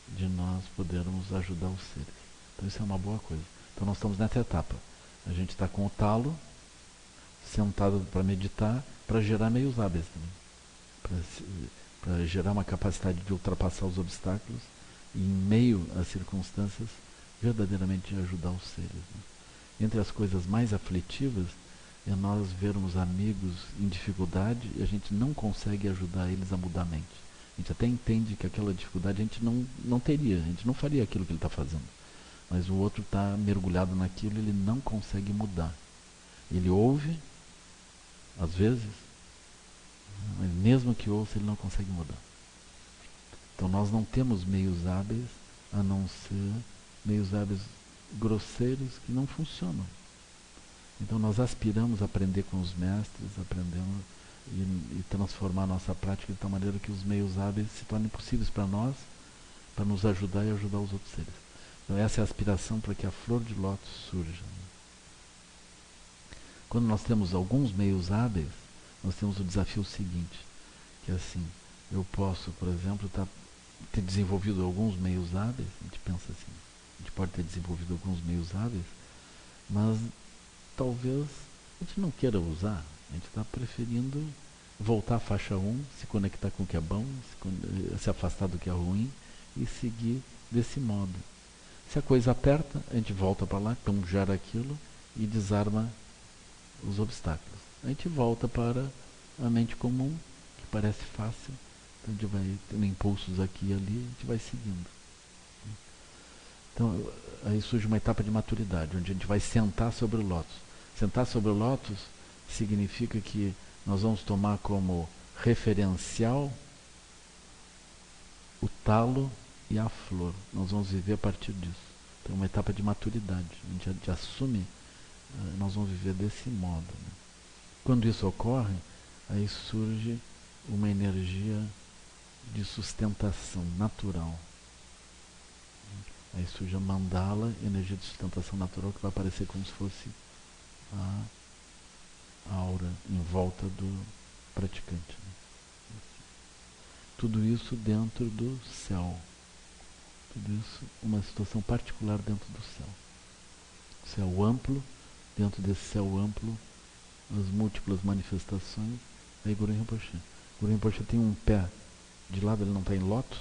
de nós podermos ajudar os seres. Então isso é uma boa coisa. Então nós estamos nessa etapa. A gente está com o talo, sentado para meditar, para gerar meios hábeis também. Para gerar uma capacidade de ultrapassar os obstáculos e, em meio às circunstâncias, verdadeiramente ajudar os seres. Né? Entre as coisas mais aflitivas é nós vermos amigos em dificuldade e a gente não consegue ajudar eles a mudar a mente. A gente até entende que aquela dificuldade a gente não teria, a gente não faria aquilo que ele está fazendo. Mas o outro está mergulhado naquilo e ele não consegue mudar. Ele ouve, às vezes, mas mesmo que ouça, ele não consegue mudar. Então nós não temos meios hábeis, a não ser meios hábeis grosseiros que não funcionam. Então nós aspiramos a aprender com os mestres, aprendemos e transformar a nossa prática de tal maneira que os meios hábeis se tornem possíveis para nós, para nos ajudar e ajudar os outros seres. Então essa é a aspiração para que a flor de lótus surja. Quando nós temos alguns meios hábeis, nós temos o desafio seguinte, que é assim, eu posso, por exemplo, ter desenvolvido alguns meios hábeis, a gente pensa assim, a gente pode ter desenvolvido alguns meios hábeis, mas talvez a gente não queira usar, a gente está preferindo voltar à faixa 1, se conectar com o que é bom, se afastar do que é ruim e seguir desse modo. Se a coisa aperta, a gente volta para lá, então gera aquilo e desarma os obstáculos. A gente volta para a mente comum, que parece fácil, então a gente vai tendo impulsos aqui e ali, a gente vai seguindo. Então aí surge uma etapa de maturidade, onde a gente vai sentar sobre o lótus. Sentar sobre o lótus significa que nós vamos tomar como referencial o talo e a flor. Nós vamos viver a partir disso. Então é uma etapa de maturidade. A gente assume, nós vamos viver desse modo. Né? Quando isso ocorre, aí surge uma energia de sustentação natural. Aí surge a mandala, energia de sustentação natural, que vai aparecer como se fosse a aura em volta do praticante. Né? Tudo isso dentro do céu. Tudo isso uma situação particular dentro do céu. Céu amplo, dentro desse céu amplo, as múltiplas manifestações. Aí Guru Rinpoche. Guru Rinpoche tem um pé de lado, ele não está em lótus,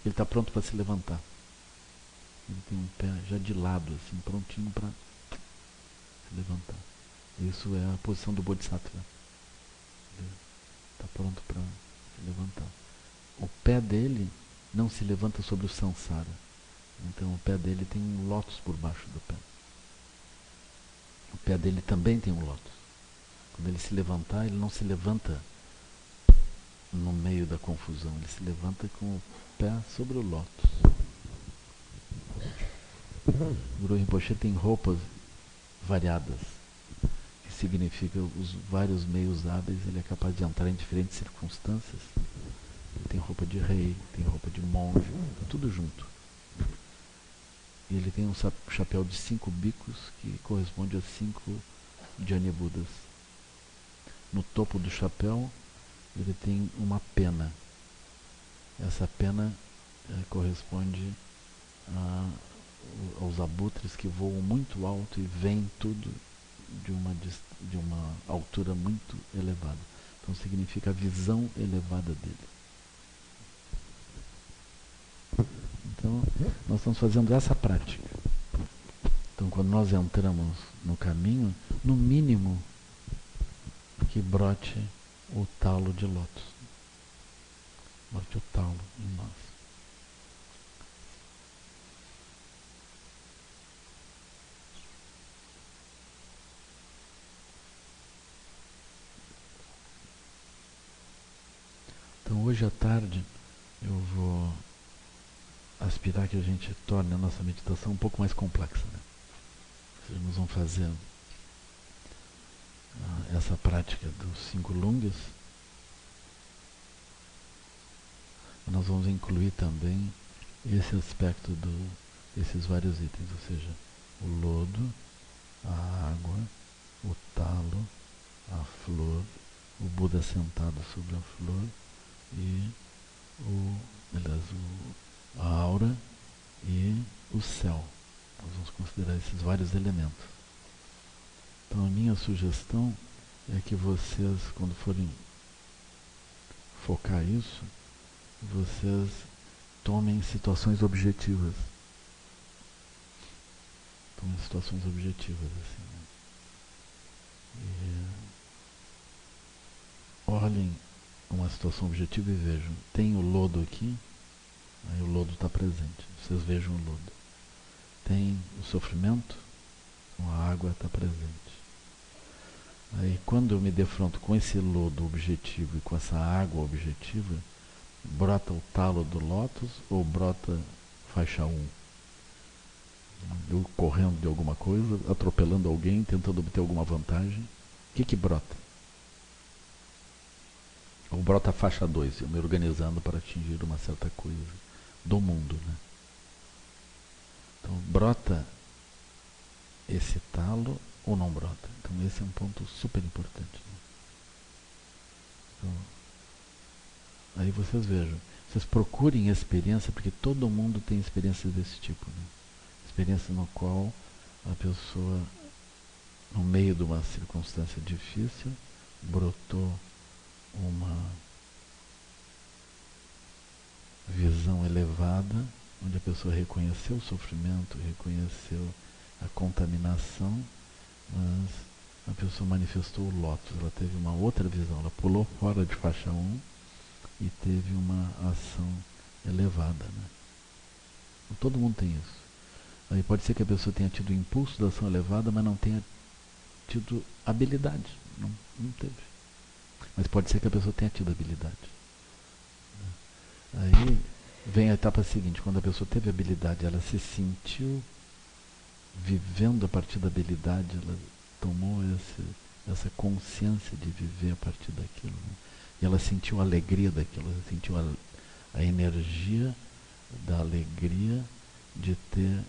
ele está pronto para se levantar. Ele tem um pé já de lado, assim, prontinho para se levantar. Isso é a posição do Bodhisattva. Ele está pronto para se levantar. O pé dele não se levanta sobre o samsara. Então o pé dele tem um lótus por baixo do pé. O pé dele também tem um lótus. Quando ele se levantar, ele não se levanta no meio da confusão. Ele se levanta com o pé sobre o lótus. O Guru Rinpoche tem roupas variadas, que significa os vários meios hábeis. Ele é capaz de entrar em diferentes circunstâncias. Ele tem roupa de rei, tem roupa de monge, tudo junto. E ele tem um chapéu de 5 bicos, que corresponde a 5 Jnana Budas. No topo do chapéu, ele tem uma pena. Essa pena corresponde aos abutres que voam muito alto e veem tudo de uma altura muito elevada. Então significa a visão elevada dele. Então nós estamos fazendo essa prática. Então quando nós entramos no caminho, no mínimo que brote o talo de lótus. Brote o talo em nós. Então hoje à tarde eu vou aspirar que a gente torne a nossa meditação um pouco mais complexa. Né? Ou seja, nós vamos fazer essa prática dos 5 lungas. Nós vamos incluir também esse aspecto desses vários itens, ou seja, o lodo, a água, o talo, a flor, o Buda sentado sobre a flor e a aura e o céu. Nós vamos considerar esses vários elementos. Então a minha sugestão é que vocês, quando forem focar isso, vocês tomem situações objetivas. Tomem situações objetivas, assim. Né? E olhem uma situação objetiva e vejam, tem o lodo aqui, aí o lodo está presente, vocês vejam o lodo. Tem o sofrimento, a água está presente. Aí quando eu me defronto com esse lodo objetivo e com essa água objetiva, brota o talo do lótus ou brota faixa 1? Eu correndo de alguma coisa, atropelando alguém, tentando obter alguma vantagem. O que brota? Ou brota a faixa 2, eu me organizando para atingir uma certa coisa do mundo, né? Então, brota esse talo ou não brota? Então, esse é um ponto super importante, né? Então, aí vocês vejam, vocês procurem experiência, porque todo mundo tem experiências desse tipo, né? Experiência no qual a pessoa, no meio de uma circunstância difícil, brotou uma visão elevada, onde a pessoa reconheceu o sofrimento, reconheceu a contaminação, mas a pessoa manifestou o lótus, ela teve uma outra visão, ela pulou fora de faixa 1 e teve uma ação elevada, né? Então, todo mundo tem isso. Aí pode ser que a pessoa tenha tido o impulso da ação elevada, mas não tenha tido habilidade, não teve. Mas pode ser que a pessoa tenha tido habilidade. Aí vem a etapa seguinte, quando a pessoa teve habilidade, ela se sentiu vivendo a partir da habilidade, ela tomou essa consciência de viver a partir daquilo, né? E ela sentiu a alegria daquilo, ela sentiu a energia da alegria de ter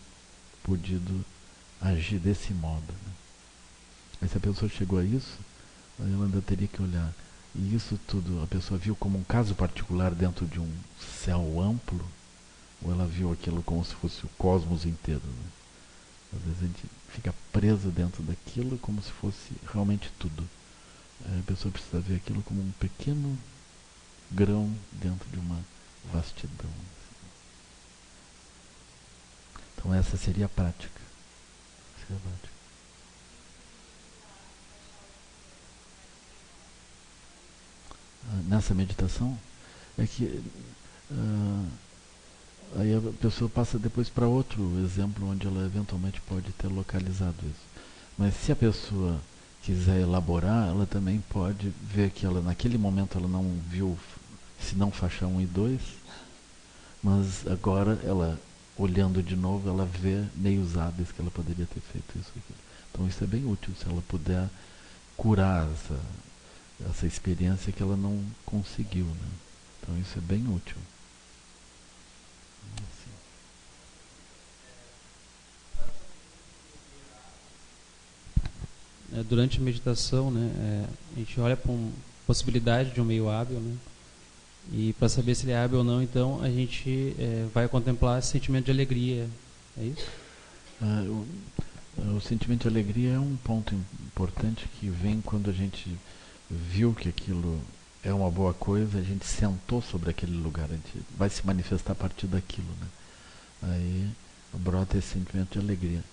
podido agir desse modo, né? Aí se a pessoa chegou a isso, aí ela ainda teria que olhar. E isso tudo a pessoa viu como um caso particular dentro de um céu amplo, ou ela viu aquilo como se fosse o cosmos inteiro, né? Às vezes a gente fica preso dentro daquilo como se fosse realmente tudo. Aí a pessoa precisa ver aquilo como um pequeno grão dentro de uma vastidão. Então essa seria a prática. Seria a prática. Nessa meditação é que aí a pessoa passa depois para outro exemplo onde ela eventualmente pode ter localizado isso. Mas se a pessoa quiser elaborar, ela também pode ver que ela naquele momento ela não viu se não faixa 1 e 2, mas agora ela olhando de novo ela vê meios hábeis que ela poderia ter feito isso aqui. Então isso é bem útil se ela puder curar essa experiência que ela não conseguiu, né? Então isso é bem útil. Durante a meditação, né, a gente olha para uma possibilidade de um meio hábil, né? E para saber se ele é hábil ou não, então a gente vai contemplar esse sentimento de alegria. É isso? O sentimento de alegria é um ponto importante que vem quando a gente viu que aquilo é uma boa coisa, a gente sentou sobre aquele lugar, a gente vai se manifestar a partir daquilo, né? Aí brota esse sentimento de alegria.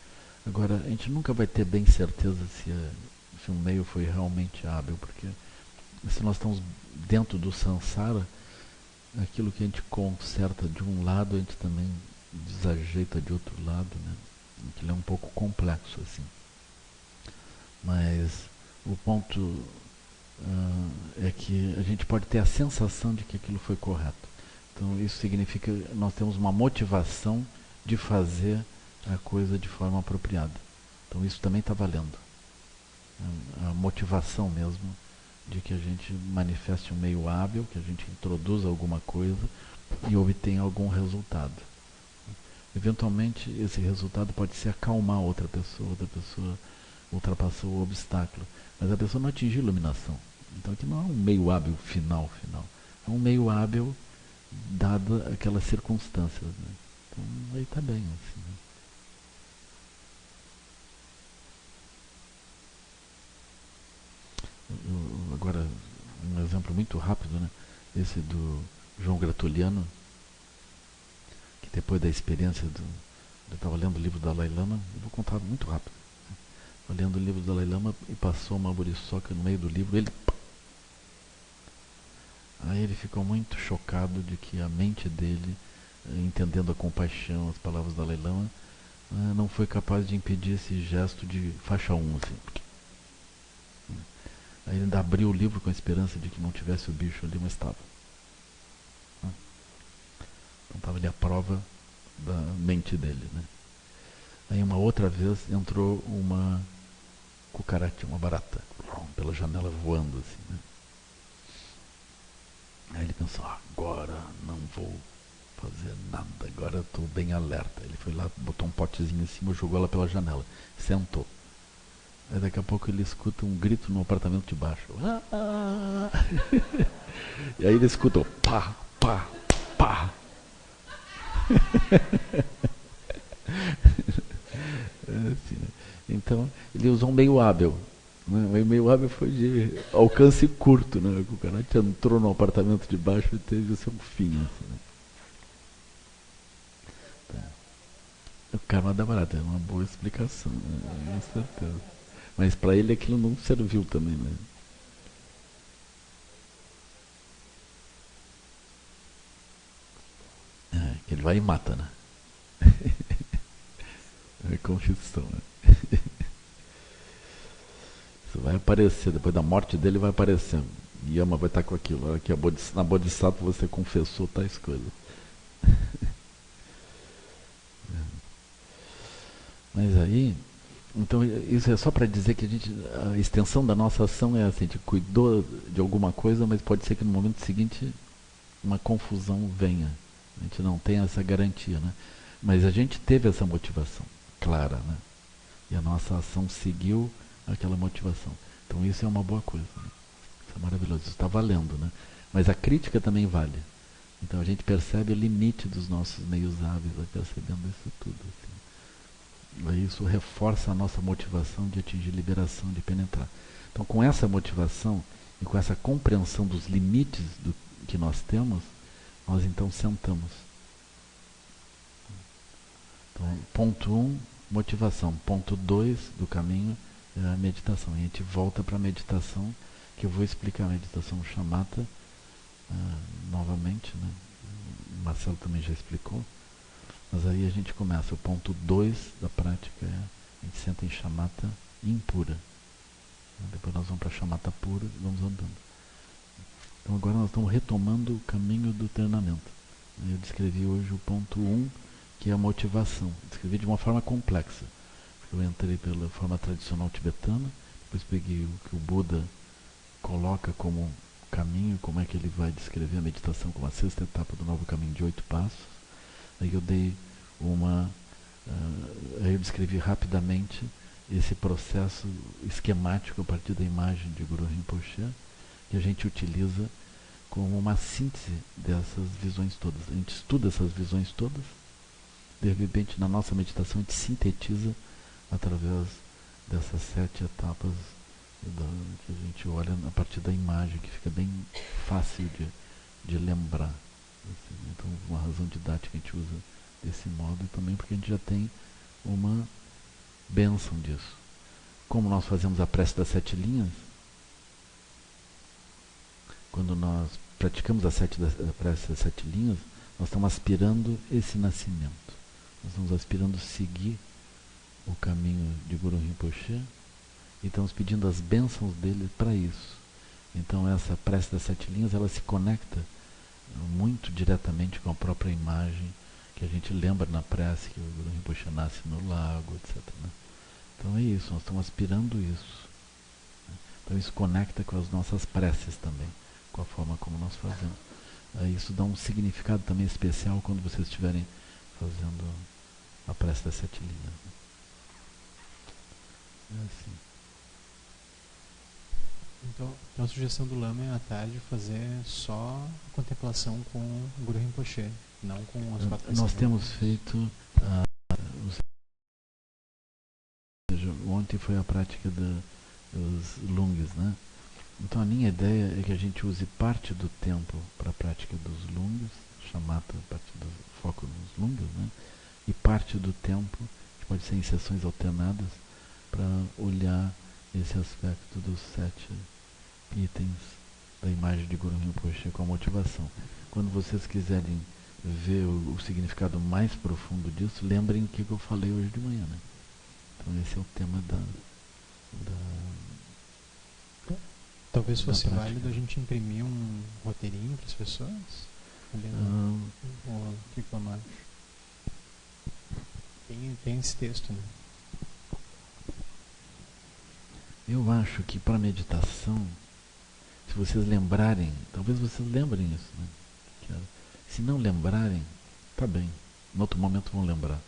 Agora, a gente nunca vai ter bem certeza se um meio foi realmente hábil, porque se nós estamos dentro do samsara, aquilo que a gente conserta de um lado, a gente também desajeita de outro lado, né? Aquilo é um pouco complexo, assim. Mas o ponto é que a gente pode ter a sensação de que aquilo foi correto. Então isso significa que nós temos uma motivação de fazer a coisa de forma apropriada. Então isso também está valendo. A motivação mesmo de que a gente manifeste um meio hábil, que a gente introduza alguma coisa e obtenha algum resultado. Eventualmente esse resultado pode ser acalmar outra pessoa ultrapassou o obstáculo, mas a pessoa não atingiu iluminação. Então aqui não é um meio hábil final. É um meio hábil dada aquelas circunstâncias, né? Então aí está bem, assim, né? Agora, um exemplo muito rápido, né? Esse do João Gratuliano, que depois da experiência eu estava lendo o livro da Dalai Lama, eu vou contar muito rápido. lendo o livro do Dalai Lama e passou uma muriçoca no meio do livro, aí ele ficou muito chocado de que a mente dele, entendendo a compaixão, as palavras do Dalai Lama, não foi capaz de impedir esse gesto de faixa 1, assim. Aí ele ainda abriu o livro com a esperança de que não tivesse o bicho ali, mas estava. Então estava ali a prova da mente dele, né? Aí uma outra vez entrou uma cucaracha, uma barata, pela janela voando assim, né? Aí ele pensou, agora não vou fazer nada, agora eu estou bem alerta. Ele foi lá, botou um potezinho em cima, jogou ela pela janela, sentou. Aí daqui a pouco ele escuta um grito no apartamento de baixo. E aí ele escuta pá, pá, pá. Assim, né? Então ele usou um meio hábil. Né? O meio hábil foi de alcance curto, né? O cara entrou no apartamento de baixo e teve o seu fim. Assim, né? O karma da barata é uma boa explicação, né? Com certeza. Mas para ele aquilo não serviu também, né? Que ele vai e mata, né? É confissão, né? Isso vai aparecer, depois da morte dele vai aparecer. Yama vai estar com aquilo. A hora que na Bodhisattva você confessou tais coisas. Mas aí, então isso é só para dizer que a extensão da nossa ação é assim, a gente cuidou de alguma coisa, mas pode ser que no momento seguinte uma confusão venha. A gente não tem essa garantia, né? Mas a gente teve essa motivação clara, né? E a nossa ação seguiu aquela motivação. Então isso é uma boa coisa, né? Isso é maravilhoso, isso está valendo, né? Mas a crítica também vale. Então a gente percebe o limite dos nossos meios hábeis, vai percebendo isso tudo, assim. E isso reforça a nossa motivação de atingir liberação, de penetrar. Então com essa motivação e com essa compreensão dos limites que nós temos, nós então sentamos. Então, ponto 1, motivação. Ponto 2 do caminho é a meditação. E a gente volta para a meditação, que eu vou explicar a meditação chamata novamente, né? O Marcelo também já explicou. Mas aí a gente começa. O ponto 2 da prática é a gente senta em chamata impura. Depois nós vamos para a chamata pura e vamos andando. Então agora nós estamos retomando o caminho do treinamento. Eu descrevi hoje o ponto 1, que é a motivação. Descrevi de uma forma complexa. Eu entrei pela forma tradicional tibetana, depois peguei o que o Buda coloca como caminho, como é que ele vai descrever a meditação como a 6ª etapa do novo caminho de 8 passos. Aí eu dei aí eu descrevi rapidamente esse processo esquemático a partir da imagem de Guru Rinpoche, que a gente utiliza como uma síntese dessas visões todas. A gente estuda essas visões todas, de repente na nossa meditação a gente sintetiza através dessas 7 etapas que a gente olha a partir da imagem, que fica bem fácil de lembrar. Assim, então uma razão didática a gente usa desse modo, e também porque a gente já tem uma bênção disso. Como nós fazemos a prece das 7 linhas, quando nós praticamos a prece das 7 linhas, nós estamos aspirando esse nascimento. Nós estamos aspirando seguir o caminho de Guru Rinpoche e estamos pedindo as bênçãos dele para isso. Então essa prece das 7 linhas, ela se conecta muito diretamente com a própria imagem que a gente lembra na prece que o Guru Rinpoche nasce no lago, etc. Né? Então é isso, nós estamos aspirando isso. Então isso conecta com as nossas preces também, com a forma como nós fazemos. Isso dá um significado também especial quando vocês estiverem fazendo a prece das 7 linhas. É assim. Então a sugestão do Lama é à tarde fazer só contemplação com o Guru Rinpoche, não com as 4 Nós temos feito ontem foi a prática dos lunges, né? Então a minha ideia é que a gente use parte do tempo para a prática dos lunges, chamata, parte do foco nos lunges, né? E parte do tempo, que pode ser em sessões alternadas, para olhar esse aspecto dos 7 itens da imagem de Guru Rinpoche com a motivação. Quando vocês quiserem ver o significado mais profundo disso, lembrem o que eu falei hoje de manhã, né? Então esse é o tema da talvez fosse válido a gente imprimir um roteirinho para as pessoas? O que eu acho? Tem esse texto, né? Eu acho que para meditação, se vocês lembrarem, talvez vocês lembrem isso, né? Se não lembrarem, tá bem. Em outro momento vão lembrar.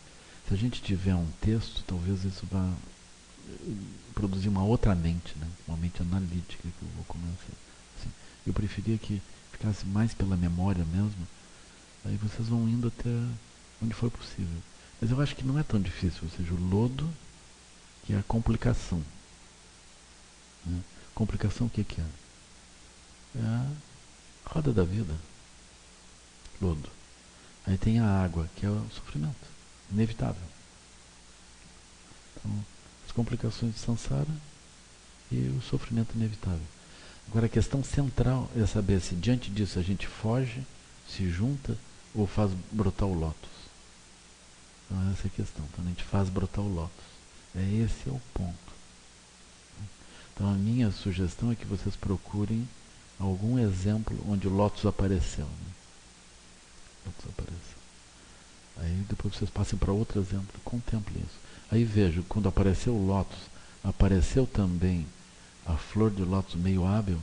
Se a gente tiver um texto, talvez isso vá produzir uma outra mente, né? Uma mente analítica que eu vou começar. Assim, eu preferia que ficasse mais pela memória mesmo. Aí vocês vão indo até onde for possível. Mas eu acho que não é tão difícil. Ou seja, o lodo, que é a complicação. Né? Complicação o que é? É a roda da vida. Lodo. Aí tem a água, que é o sofrimento. Inevitável. Então, as complicações de samsara e o sofrimento inevitável. Agora a questão central é saber se diante disso a gente foge, se junta ou faz brotar o lótus. Então essa é a questão. Então a gente faz brotar o lótus. Esse é o ponto. Então a minha sugestão é que vocês procurem algum exemplo onde o lótus apareceu. Né? Lótus apareceu. Aí depois vocês passem para outro exemplo, contemplem isso. Aí vejo, quando apareceu o lótus, apareceu também a flor de lótus meio hábil,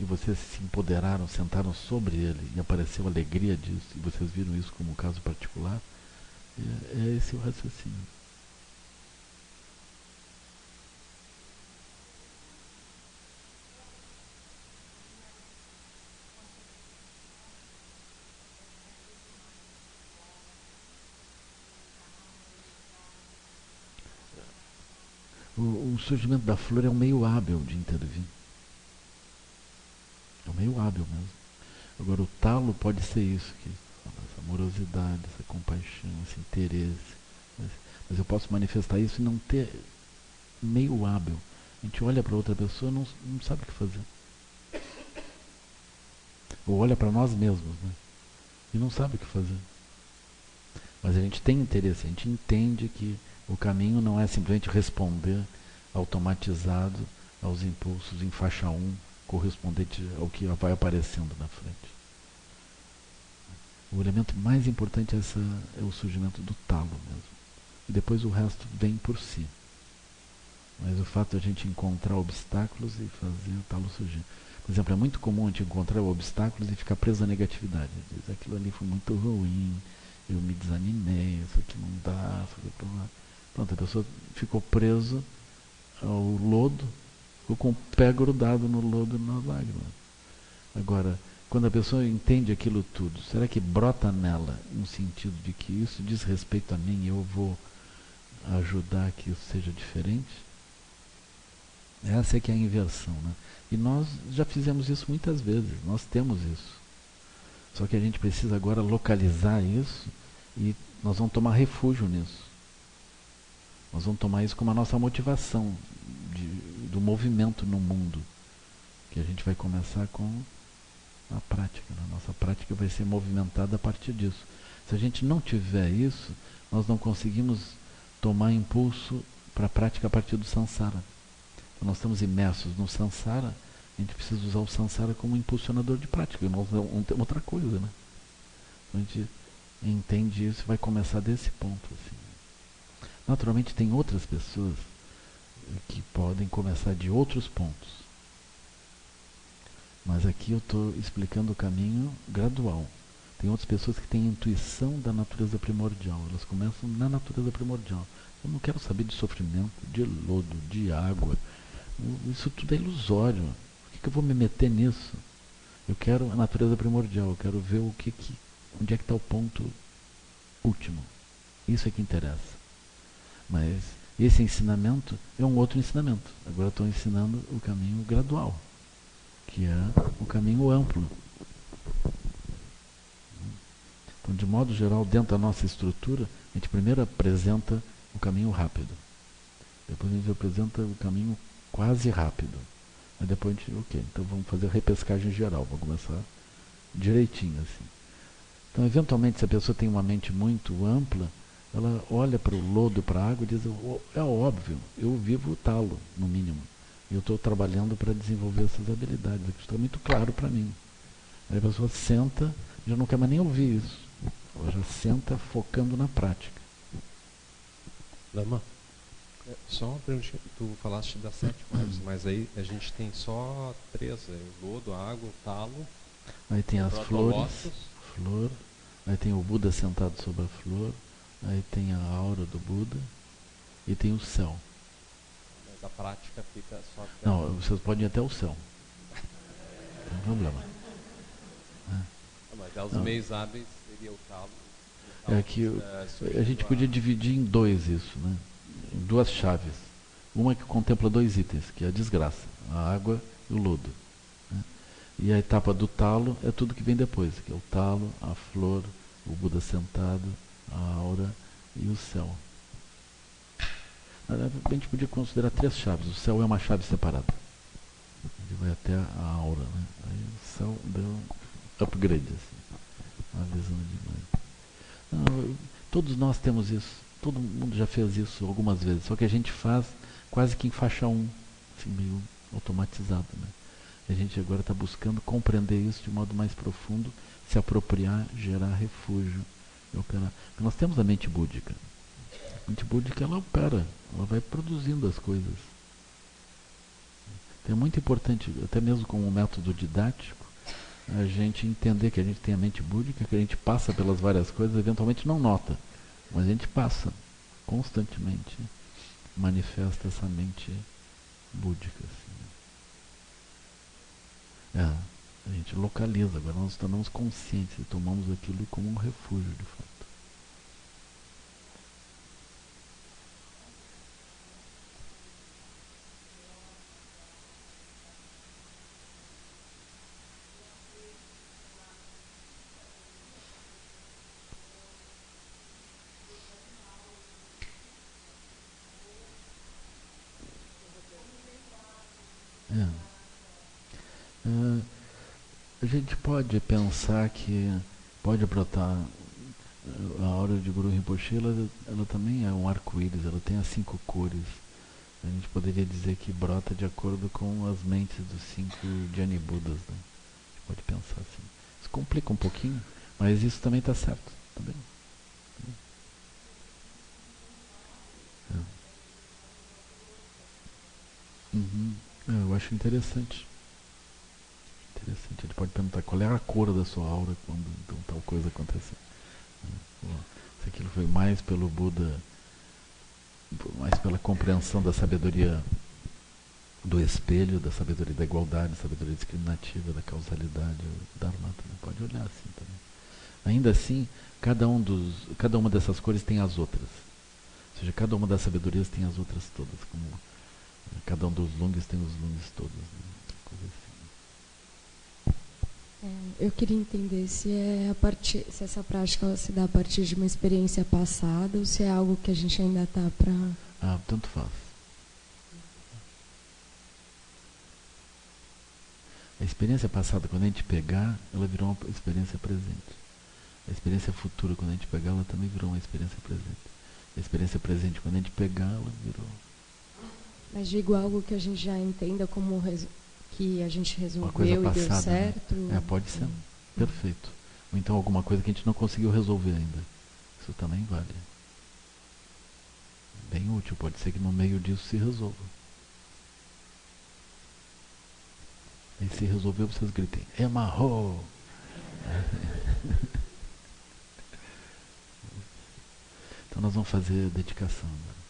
e vocês se empoderaram, sentaram sobre ele, e apareceu a alegria disso, e vocês viram isso como um caso particular. É esse o raciocínio. O surgimento da flor é um meio hábil de intervir. É um meio hábil mesmo. Agora o talo pode ser isso, essa amorosidade, essa compaixão, esse interesse. Mas eu posso manifestar isso e não ter meio hábil. A gente olha para outra pessoa e não sabe o que fazer. Ou olha para nós mesmos, né? E não sabe o que fazer. Mas a gente tem interesse, a gente entende que o caminho não é simplesmente responder automatizado aos impulsos em faixa 1, correspondente ao que vai aparecendo na frente. O elemento mais importante é o surgimento do talo mesmo. E depois o resto vem por si. Mas o fato de a gente encontrar obstáculos e fazer o talo surgir. Por exemplo, é muito comum a gente encontrar obstáculos e ficar preso à negatividade. Diz, aquilo ali foi muito ruim, eu me desanimei, isso aqui não dá, pronto, a pessoa ficou preso ao lodo, ficou com o pé grudado no lodo e nas lágrimas. Agora, quando a pessoa entende aquilo tudo, será que brota nela um sentido de que isso diz respeito a mim e eu vou ajudar que isso seja diferente? Essa é que é a inversão, né? E nós já fizemos isso muitas vezes, nós temos isso. Só que a gente precisa agora localizar isso e nós vamos tomar refúgio nisso. Nós vamos tomar isso como a nossa motivação do movimento no mundo. Que a gente vai começar com a prática. Né? A nossa prática vai ser movimentada a partir disso. Se a gente não tiver isso, nós não conseguimos tomar impulso para a prática a partir do samsara. Então nós estamos imersos no samsara, a gente precisa usar o samsara como impulsionador de prática. Nós não temos outra coisa, né? Então a gente entende isso e vai começar desse ponto. Assim. Naturalmente tem outras pessoas que podem começar de outros pontos. Mas aqui eu estou explicando o caminho gradual. Tem outras pessoas que têm intuição da natureza primordial. Elas começam na natureza primordial. Eu não quero saber de sofrimento, de lodo, de água. Isso tudo é ilusório. Por que eu vou me meter nisso? Eu quero a natureza primordial. Eu quero ver onde é que está o ponto último. Isso é que interessa. Mas esse ensinamento é um outro ensinamento. Agora estou ensinando o caminho gradual, que é o caminho amplo. Então, de modo geral, dentro da nossa estrutura, a gente primeiro apresenta o caminho rápido. Depois a gente apresenta o caminho quase rápido. Aí depois a gente, ok, então vamos fazer a repescagem geral, vamos começar direitinho assim. Então, eventualmente, se a pessoa tem uma mente muito ampla, ela olha para o lodo, para a água e diz, é óbvio, eu vivo o talo, no mínimo. E eu estou trabalhando para desenvolver essas habilidades. Isso está muito claro para mim. Aí a pessoa senta, já não quer mais nem ouvir isso. Ela já senta focando na prática. Lama, só uma pergunta, tu falaste das 7 árvores, mas aí a gente tem só 3, o lodo, a água, o talo. Aí tem as flor, aí tem o Buda sentado sobre a flor, aí tem a aura do Buda e tem o céu. Mas a prática fica só... Não, vocês podem ir até o céu. Não tem problema. Mas aos meios hábeis seria o talo. É que a gente podia dividir em 2 isso, né? Em 2 chaves. Uma que contempla 2 itens, que é a desgraça, a água e o lodo. Né? E a etapa do talo é tudo que vem depois, que é o talo, a flor, o Buda sentado, a aura e o céu. A gente podia considerar 3 chaves. O céu é uma chave separada. Ele vai até a aura, né? Aí o céu deu um upgrade, assim. Uma visão demais. Não, todos nós temos isso. Todo mundo já fez isso algumas vezes. Só que a gente faz quase que em faixa 1, assim, meio automatizado, né? A gente agora está buscando compreender isso de modo mais profundo, se apropriar, gerar refúgio e operar. Porque nós temos a mente búdica. A mente búdica, ela opera, ela vai produzindo as coisas. Então é muito importante, até mesmo com um método didático, a gente entender que a gente tem a mente búdica, que a gente passa pelas várias coisas, eventualmente não nota, mas a gente passa constantemente, manifesta essa mente búdica. Assim. A gente localiza, agora nós tornamos conscientes e tomamos aquilo como um refúgio, de fato. A gente pode pensar que pode brotar a aura de Guru Rinpoche, ela também é um arco-íris, ela tem as 5 cores. A gente poderia dizer que brota de acordo com as mentes dos 5 Jnani Budas, né? A gente pode pensar assim. Isso complica um pouquinho, mas isso também está certo. Tá bem? Eu acho interessante. Ele pode perguntar qual é a cor da sua aura quando então, tal coisa acontecer. Se aquilo foi mais pelo Buda, mais pela compreensão da sabedoria do espelho, da sabedoria da igualdade, da sabedoria discriminativa, da causalidade, o Dharma também pode olhar assim também. Ainda assim, cada uma dessas cores tem as outras. Ou seja, cada uma das sabedorias tem as outras todas. Como cada um dos lungs tem os lungs todos. Né? Coisa assim. Eu queria entender se essa prática ela se dá a partir de uma experiência passada ou se é algo que a gente ainda está para... Tanto faz. A experiência passada, quando a gente pegar, ela virou uma experiência presente. A experiência futura, quando a gente pegar, ela também virou uma experiência presente. A experiência presente, quando a gente pegar, ela virou... Mas digo algo que a gente já entenda como... que a gente resolveu uma coisa passada, e deu certo. Né? Pode ser. Perfeito. Ou então alguma coisa que a gente não conseguiu resolver ainda. Isso também vale. Bem útil. Pode ser que no meio disso se resolva. E se resolveu, vocês gritem: Emarro! Então nós vamos fazer dedicação. Né?